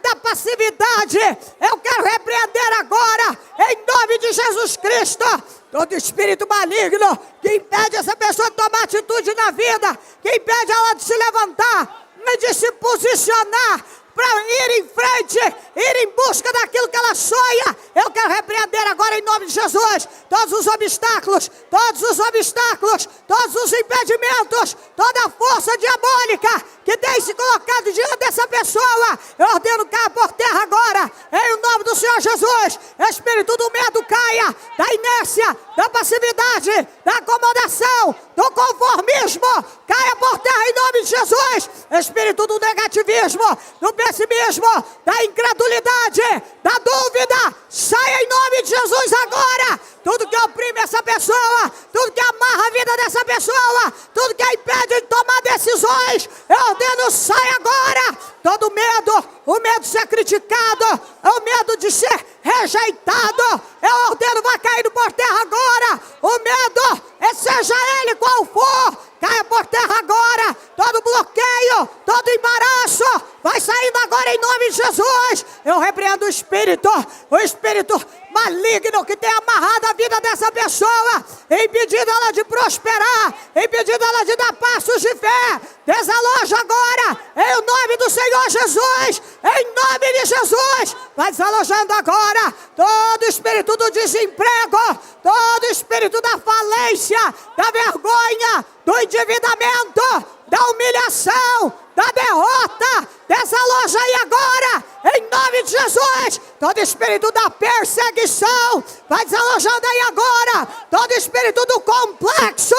da passividade. Eu quero repreender agora, em nome de Jesus Cristo, todo espírito maligno que impede essa pessoa de tomar atitude na vida, que impede ela de se levantar e de se posicionar para ir em frente, ir em busca daquilo que ela sonha. Eu quero repreender agora em nome de Jesus todos os obstáculos, todos os impedimentos, toda a força diabólica que tem se colocado diante dessa pessoa. Eu ordeno caia por terra agora, em nome do Senhor Jesus. Espírito do medo caia, da inércia, da passividade, da acomodação, do conformismo, caia por terra em nome de Jesus. Espírito do negativismo, do pessimismo, da incredulidade, da dúvida, saia em nome de Jesus agora. Tudo que oprime essa pessoa, tudo que amarra a vida dessa pessoa, tudo que a impede de tomar decisões, eu ordeno, sai agora. Todo medo, o medo de ser criticado, o medo de ser rejeitado, eu ordeno, vai caindo por terra agora. O medo, seja ele qual for, caia por terra agora. Todo bloqueio, todo embaraço, vai saindo agora em nome de Jesus. Eu repreendo o espírito maligno que tem amarrado a vida dessa pessoa, impedindo ela de prosperar, impedindo ela de dar passos de fé. Desaloja agora, em nome do Senhor Jesus, em nome de Jesus. Vai desalojando agora todo espírito do desemprego, todo espírito da falência, da vergonha, do endividamento, da humilhação, da derrota. Desaloja aí agora, em nome de Jesus. Todo espírito da perseguição, vai desalojando aí agora. Todo espírito do complexo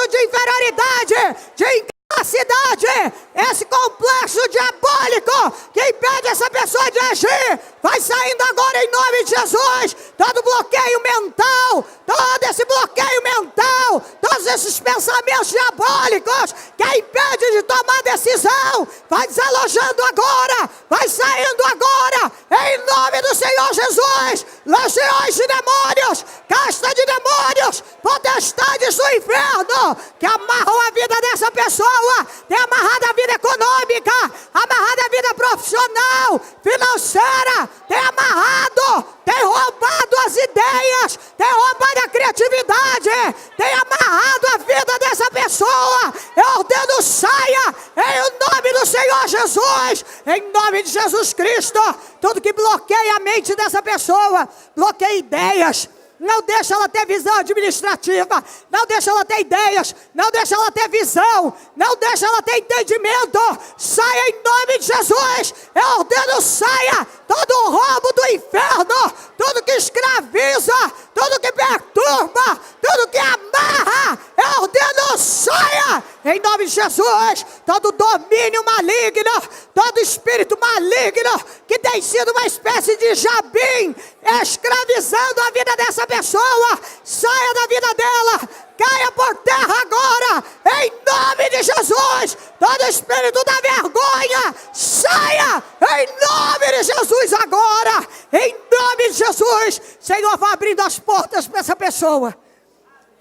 de inferioridade, de incapacidade, esse complexo diabólico que impede essa pessoa de agir, vai saindo agora em nome de Jesus. Todo bloqueio mental, todo esse bloqueio mental, todos esses pensamentos diabólicos que a impede de tomar decisão, vai desalojando agora, vai saindo agora, em nome do Senhor Jesus. Legiões de demônios, casta de demônios, potestades do inferno que amarram a vida dessa pessoa, tem amarrado a vida econômica, amarrado a vida profissional, financeira, tem amarrado, tem roubado as ideias, tem roubado a criatividade, tem amarrado a vida dessa pessoa. Eu ordeno, saia, em nome do Senhor Jesus, em nome de Jesus Cristo. Tudo que bloqueia a mente dessa pessoa, bloqueia ideias, não deixa ela ter visão administrativa, não deixa ela ter ideias, não deixa ela ter visão, não deixa ela ter entendimento. Saia em nome de Jesus. Eu ordeno, saia todo o roubo do inferno, tudo que escraviza, tudo que perturba, tudo que amarra. Eu ordeno, saia agora, em nome de Jesus, todo domínio maligno, todo espírito maligno que tem sido uma espécie de Jabim, escravizando a vida dessa pessoa, saia da vida dela, caia por terra agora, em nome de Jesus. Todo espírito da vergonha, saia, em nome de Jesus agora, em nome de Jesus. Senhor, vá abrindo as portas para essa pessoa.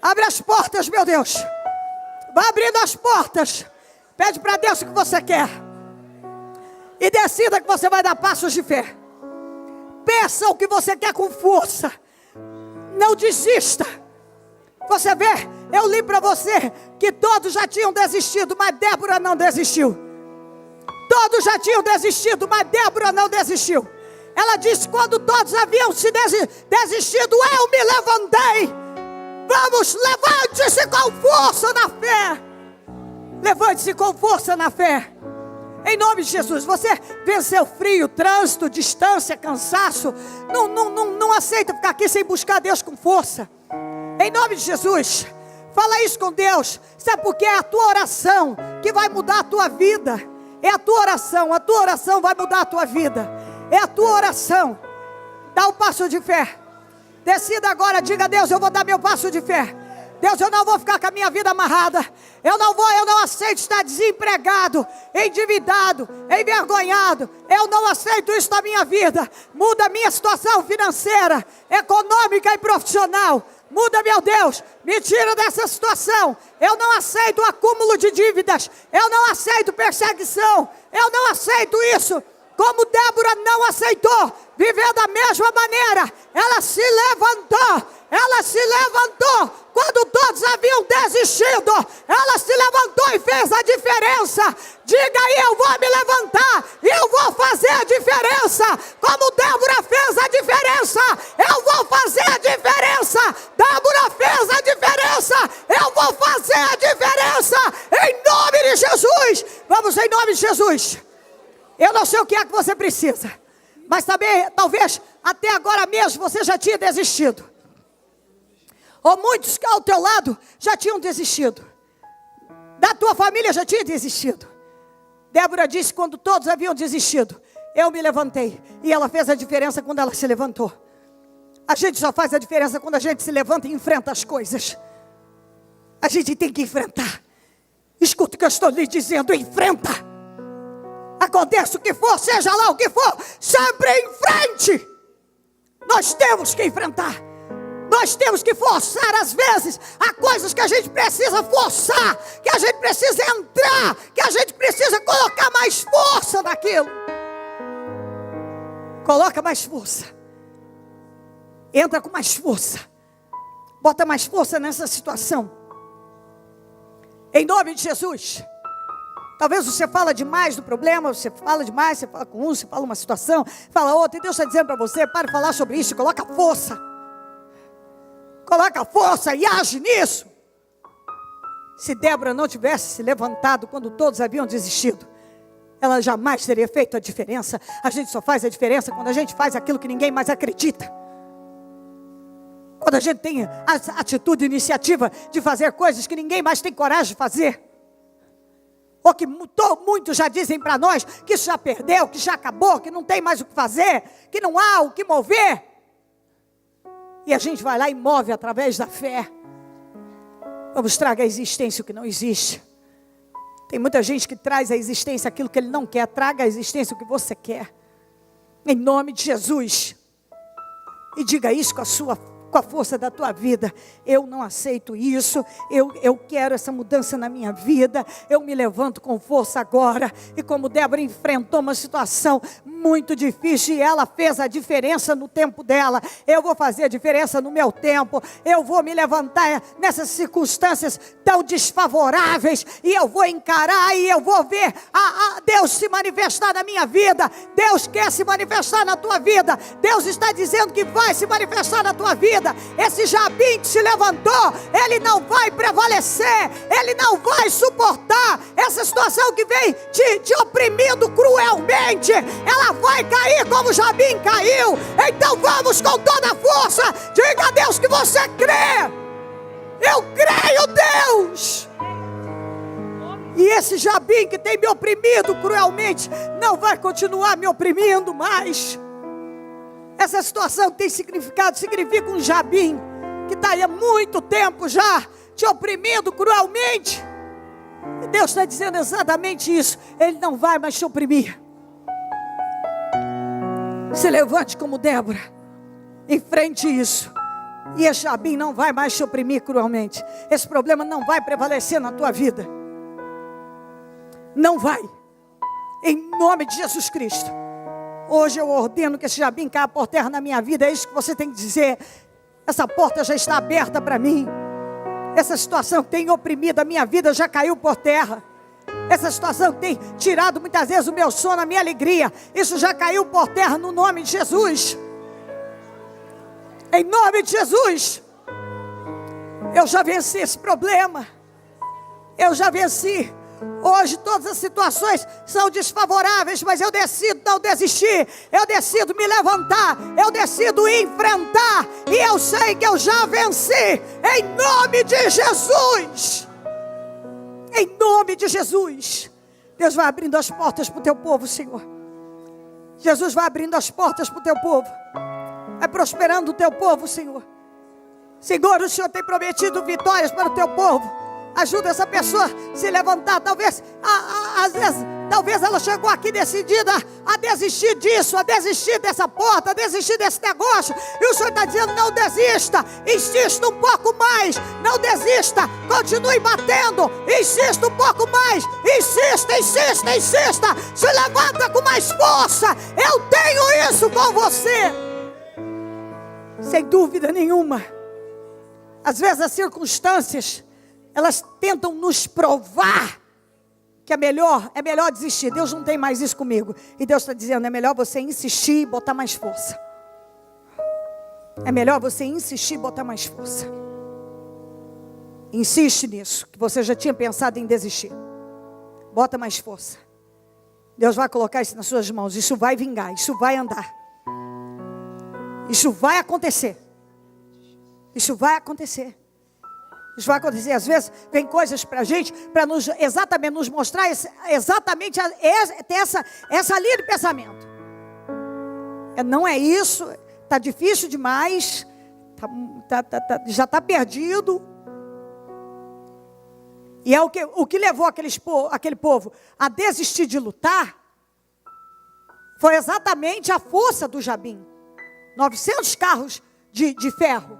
Abre as portas, meu Deus. Vá abrindo as portas. Pede para Deus o que você quer. E decida que você vai dar passos de fé. Peça o que você quer com força. Não desista. Você vê, eu li para você que todos já tinham desistido, mas Débora não desistiu. Todos já tinham desistido, mas Débora não desistiu. Ela disse: quando todos haviam se desistido, eu me levantei. Vamos, levante-se com força na fé. Levante-se com força na fé. Em nome de Jesus. Você venceu frio, trânsito, distância, cansaço. Não aceita ficar aqui sem buscar Deus com força. Em nome de Jesus. Fala isso com Deus. Sabe por quê? É a tua oração que vai mudar a tua vida. É a tua oração vai mudar a tua vida. É a tua oração. Dá um passo de fé. Decida agora, diga a Deus: eu vou dar meu passo de fé. Deus, eu não vou ficar com a minha vida amarrada. Eu não aceito estar desempregado, endividado, envergonhado. Eu não aceito isso na minha vida. Muda a minha situação financeira, econômica e profissional. Muda, meu Deus, me tira dessa situação. Eu não aceito o acúmulo de dívidas. Eu não aceito perseguição. Eu não aceito isso. Como Débora não aceitou viver da mesma maneira, ela se levantou. Ela se levantou quando todos haviam desistido. Ela se levantou e fez a diferença. Diga aí: eu vou me levantar e eu vou fazer a diferença. Como Débora fez a diferença, eu vou fazer a diferença. Débora fez a diferença, eu vou fazer a diferença. Em nome de Jesus. Vamos, em nome de Jesus. Eu não sei o que é que você precisa, mas também, talvez até agora mesmo você já tinha desistido. Ou muitos ao teu lado já tinham desistido. Da tua família já tinha desistido. Débora disse: quando todos haviam desistido, eu me levantei. E ela fez a diferença quando ela se levantou. A gente só faz a diferença quando a gente se levanta e enfrenta as coisas. A gente tem que enfrentar. Escuta o que eu estou lhe dizendo: enfrenta. Aconteça o que for, seja lá o que for, sempre em frente. Nós temos que enfrentar. Nós temos que forçar às vezes. Há coisas que a gente precisa forçar, que a gente precisa entrar, que a gente precisa colocar mais força naquilo. Coloca mais força. Entra com mais força. Bota mais força nessa situação. Em nome de Jesus. Talvez você fala demais do problema, você fala demais, você fala com um, você fala uma situação, fala outra, e Deus está dizendo para você: para de falar sobre isso, coloca força. Coloca força e age nisso. Se Débora não tivesse se levantado quando todos haviam desistido, ela jamais teria feito a diferença. A gente só faz a diferença quando a gente faz aquilo que ninguém mais acredita. Quando a gente tem a atitude e iniciativa de fazer coisas que ninguém mais tem coragem de fazer. Ou que muitos já dizem para nós que isso já perdeu, que já acabou, que não tem mais o que fazer, que não há o que mover. E a gente vai lá e move através da fé. Vamos, traga à existência o que não existe. Tem muita gente que traz à existência aquilo que ele não quer. Traga à existência o que você quer. Em nome de Jesus. E diga isso com a força da tua vida: eu não aceito isso, eu quero essa mudança na minha vida, eu me levanto com força agora. E como Débora enfrentou uma situação muito difícil e ela fez a diferença no tempo dela, eu vou fazer a diferença no meu tempo. Eu vou me levantar nessas circunstâncias tão desfavoráveis e eu vou encarar e eu vou ver Deus se manifestar na minha vida. Deus quer se manifestar na tua vida. Deus está dizendo que vai se manifestar na tua vida. Esse Jabim que se levantou, ele não vai prevalecer, ele não vai suportar essa situação que vem te oprimindo cruelmente. Ela vai cair como Jabim caiu. Então vamos com toda a força. Diga a Deus que você crê. Eu creio, Deus. esse Jabim que tem me oprimido cruelmente, não vai continuar me oprimindo mais. Essa situação tem significa um Jabim que está aí há muito tempo já te oprimindo cruelmente. E Deus está dizendo exatamente isso. Ele não vai mais te oprimir. Se levante como Débora, enfrente isso, e esse Jabim não vai mais te oprimir cruelmente. Esse problema não vai prevalecer na tua vida. Não vai. Em nome de Jesus Cristo. Hoje eu ordeno que esse Jabim caia por terra na minha vida. É isso que você tem que dizer. Essa porta já está aberta para mim. Essa situação que tem oprimido a minha vida já caiu por terra. Essa situação que tem tirado muitas vezes o meu sono, a minha alegria, isso já caiu por terra no nome de Jesus. Em nome de Jesus. Eu já venci esse problema. Eu já venci. Hoje todas as situações são desfavoráveis, mas eu decido não desistir. Eu decido me levantar. Eu decido enfrentar. E eu sei que eu já venci. Em nome de Jesus. Em nome de Jesus. Deus vai abrindo as portas para o teu povo, Senhor. Jesus vai abrindo as portas para o teu povo. Vai prosperando o teu povo, Senhor. Senhor, o Senhor tem prometido vitórias para o teu povo. Ajuda essa pessoa a se levantar. Talvez, às vezes, talvez ela chegou aqui decidida a desistir disso, a desistir dessa porta, a desistir desse negócio. E o Senhor está dizendo: não desista, insista um pouco mais. Não desista, continue batendo, insista um pouco mais. Insista, insista, insista. Se levanta com mais força. Eu tenho isso com você. Sem dúvida nenhuma. Às vezes as circunstâncias, elas tentam nos provar que é melhor desistir. Deus não tem mais isso comigo. E Deus está dizendo: é melhor você insistir e botar mais força. É melhor você insistir e botar mais força. Insiste nisso, que você já tinha pensado em desistir. Bota mais força. Deus vai colocar isso nas suas mãos. Isso vai vingar, isso vai andar. Isso vai acontecer. Isso vai acontecer. Isso vai acontecer. Às vezes vem coisas para a gente, para exatamente nos mostrar exatamente ter essa linha de pensamento. Não é isso, está difícil demais, já está perdido. E é o que levou aquele povo a desistir de lutar, foi exatamente a força do Jabim. 900 carros de ferro.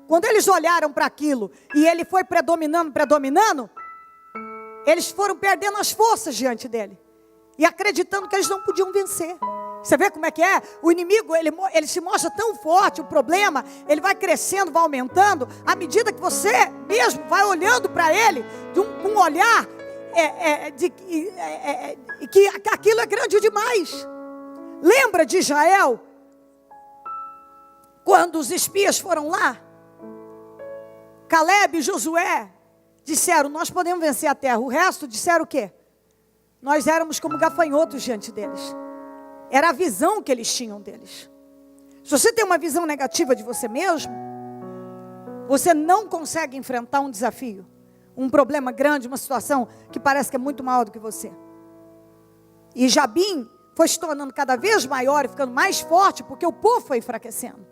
Quando eles olharam para aquilo e ele foi predominando, eles foram perdendo as forças diante dele e acreditando que eles não podiam vencer. Você vê como é que é? O inimigo, ele se mostra tão forte, o problema, ele vai crescendo, vai aumentando, à medida que você mesmo vai olhando para ele, com um olhar que aquilo é grande demais. Lembra de Israel? Quando os espias foram lá, Caleb e Josué disseram: nós podemos vencer a terra. O resto disseram o quê? Nós éramos como gafanhotos diante deles. Era a visão que eles tinham deles. Se você tem uma visão negativa de você mesmo, você não consegue enfrentar um desafio, um problema grande, uma situação que parece que é muito maior do que você. E Jabim foi se tornando cada vez maior e ficando mais forte, porque o povo foi enfraquecendo.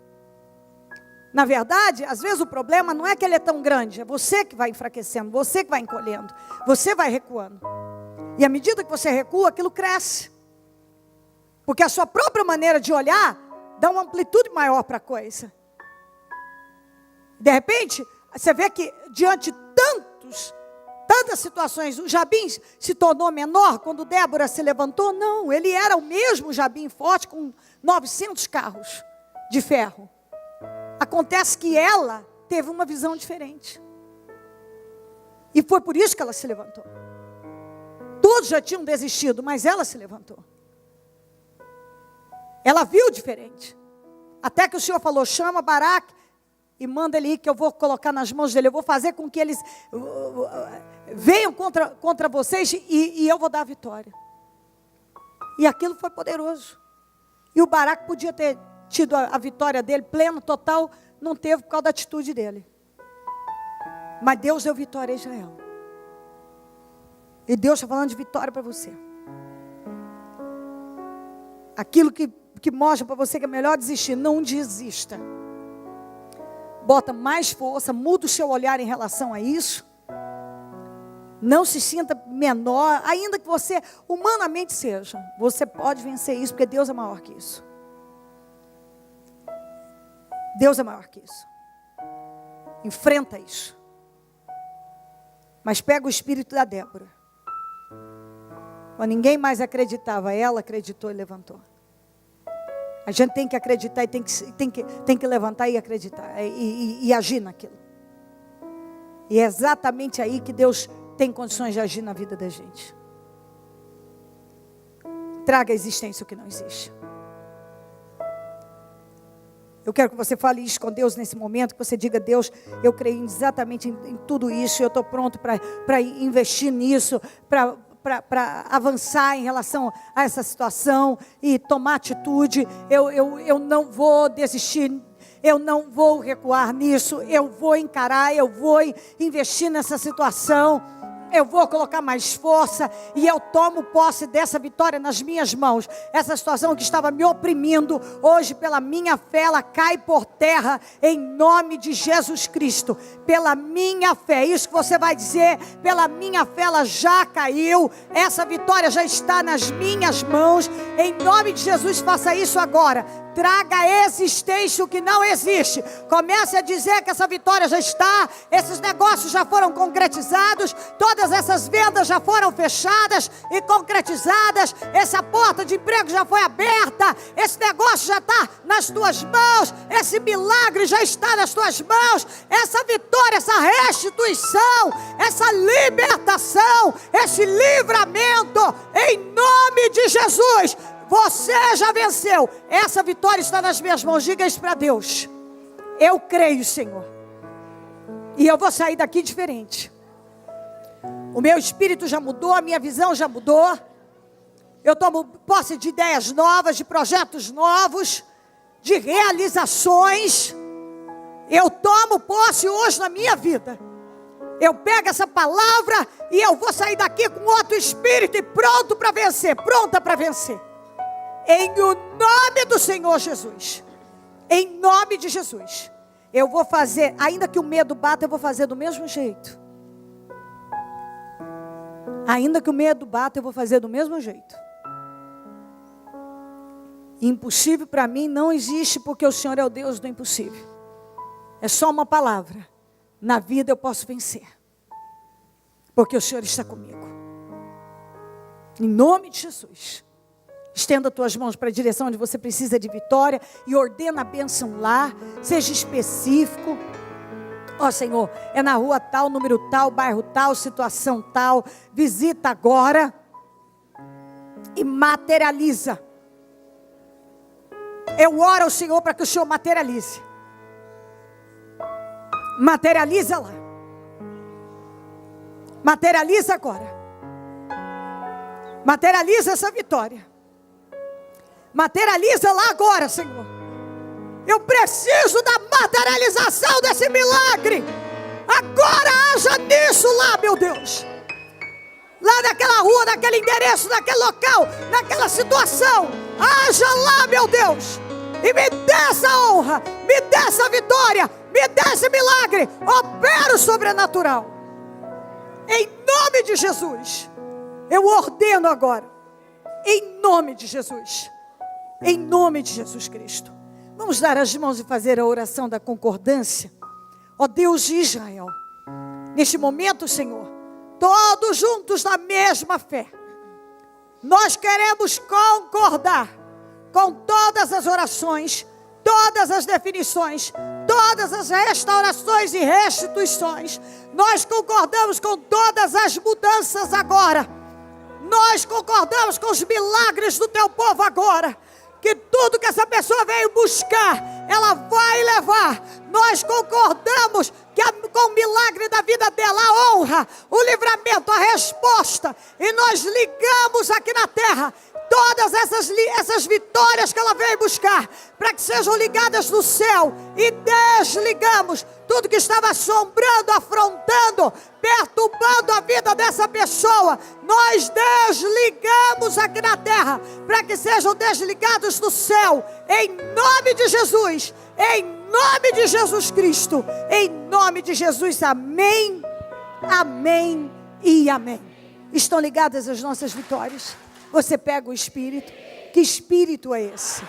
Na verdade, às vezes o problema não é que ele é tão grande, é você que vai enfraquecendo, você que vai encolhendo, você vai recuando. E à medida que você recua, aquilo cresce. Porque a sua própria maneira de olhar dá uma amplitude maior para a coisa. De repente, você vê que diante de tantas situações, o Jabim se tornou menor quando Débora se levantou? Não, ele era o mesmo Jabim forte com 900 carros de ferro. Acontece que ela teve uma visão diferente. E foi por isso que ela se levantou. Todos já tinham desistido, mas ela se levantou. Ela viu diferente. Até que o Senhor falou: chama Baraque e manda ele ir, que eu vou colocar nas mãos dele. Eu vou fazer com que eles venham contra vocês e eu vou dar a vitória. E aquilo foi poderoso. E o Baraque podia ter tido a vitória dele, pleno, total, não teve por causa da atitude dele. Mas Deus deu vitória a Israel. E Deus está falando de vitória para você. Aquilo que mostra para você que é melhor desistir, não desista. Bota mais força, muda o seu olhar em relação a isso. Não se sinta menor, ainda que você humanamente seja. Você pode vencer isso, porque Deus é maior que isso. Deus é maior que isso. Enfrenta isso. Mas pega o espírito da Débora. Quando ninguém mais acreditava, ela acreditou e levantou. A gente tem que acreditar e tem que levantar e acreditar. E agir naquilo. E é exatamente aí que Deus tem condições de agir na vida da gente. Traga à existência o que não existe. Eu quero que você fale isso com Deus nesse momento, que você diga: Deus, eu creio exatamente em tudo isso, eu estou pronto para investir nisso, para avançar em relação a essa situação e tomar atitude. Eu não vou desistir, eu não vou recuar nisso, eu vou encarar, eu vou investir nessa situação. Eu vou colocar mais força e eu tomo posse dessa vitória nas minhas mãos. Essa situação que estava me oprimindo, hoje pela minha fé ela cai por terra em nome de Jesus Cristo. Pela minha fé, isso que você vai dizer, pela minha fé ela já caiu. Essa vitória já está nas minhas mãos. Em nome de Jesus, faça isso agora. Traga à existência o que não existe. Comece a dizer que essa vitória já está, esses negócios já foram concretizados, todas essas vendas já foram fechadas e concretizadas, essa porta de emprego já foi aberta, esse negócio já está nas tuas mãos, esse milagre já está nas tuas mãos, essa vitória, essa restituição, essa libertação, esse livramento, em nome de Jesus. Você já venceu. Essa vitória está nas minhas mãos. Diga isso para Deus. Eu creio, Senhor. E eu vou sair daqui diferente. O meu espírito já mudou, a minha visão já mudou. Eu tomo posse de ideias novas, de projetos novos, de realizações. Eu tomo posse hoje na minha vida. Eu pego essa palavra e eu vou sair daqui com outro espírito e pronto para vencer, pronta para vencer. Em o nome do Senhor Jesus. Em nome de Jesus. Eu vou fazer, ainda que o medo bata, eu vou fazer do mesmo jeito. Ainda que o medo bata, eu vou fazer do mesmo jeito. Impossível para mim não existe, porque o Senhor é o Deus do impossível. É só uma palavra. Na vida eu posso vencer. Porque o Senhor está comigo. Em nome de Jesus. Estenda as tuas mãos para a direção onde você precisa de vitória e ordena a bênção lá. Seja específico. Ó Senhor, é na rua tal, número tal, bairro tal, situação tal. Visita agora e materializa. Eu oro ao Senhor para que o Senhor materialize. Materializa lá. Materializa agora. Materializa essa vitória. Materializa lá agora, Senhor. Eu preciso da materialização desse milagre. Agora haja nisso lá, meu Deus. Lá naquela rua, naquele endereço, naquele local, naquela situação. Haja lá, meu Deus. E me dê essa honra, me dê essa vitória, me dê esse milagre. Opera o sobrenatural. Em nome de Jesus. Eu ordeno agora. Em nome de Jesus. Em nome de Jesus Cristo. Vamos dar as mãos e fazer a oração da concordância. Ó Deus de Israel. Neste momento, Senhor, todos juntos na mesma fé. Nós queremos concordar com todas as orações, todas as definições, todas as restaurações e restituições. Nós concordamos com todas as mudanças agora. Nós concordamos com os milagres do teu povo agora. Que tudo que essa pessoa veio buscar, ela vai levar. Nós concordamos que com o milagre da vida dela, a honra, o livramento, a resposta. E nós ligamos aqui na terra todas essas vitórias que ela veio buscar, para que sejam ligadas no céu. E desligamos tudo que estava assombrando, afrontando, perturbando a vida vida dessa pessoa, nós desligamos aqui na terra, para que sejam desligados no céu, em nome de Jesus, em nome de Jesus Cristo, em nome de Jesus, amém, amém e amém. Estão ligadas as nossas vitórias? Você pega o Espírito, que Espírito é esse?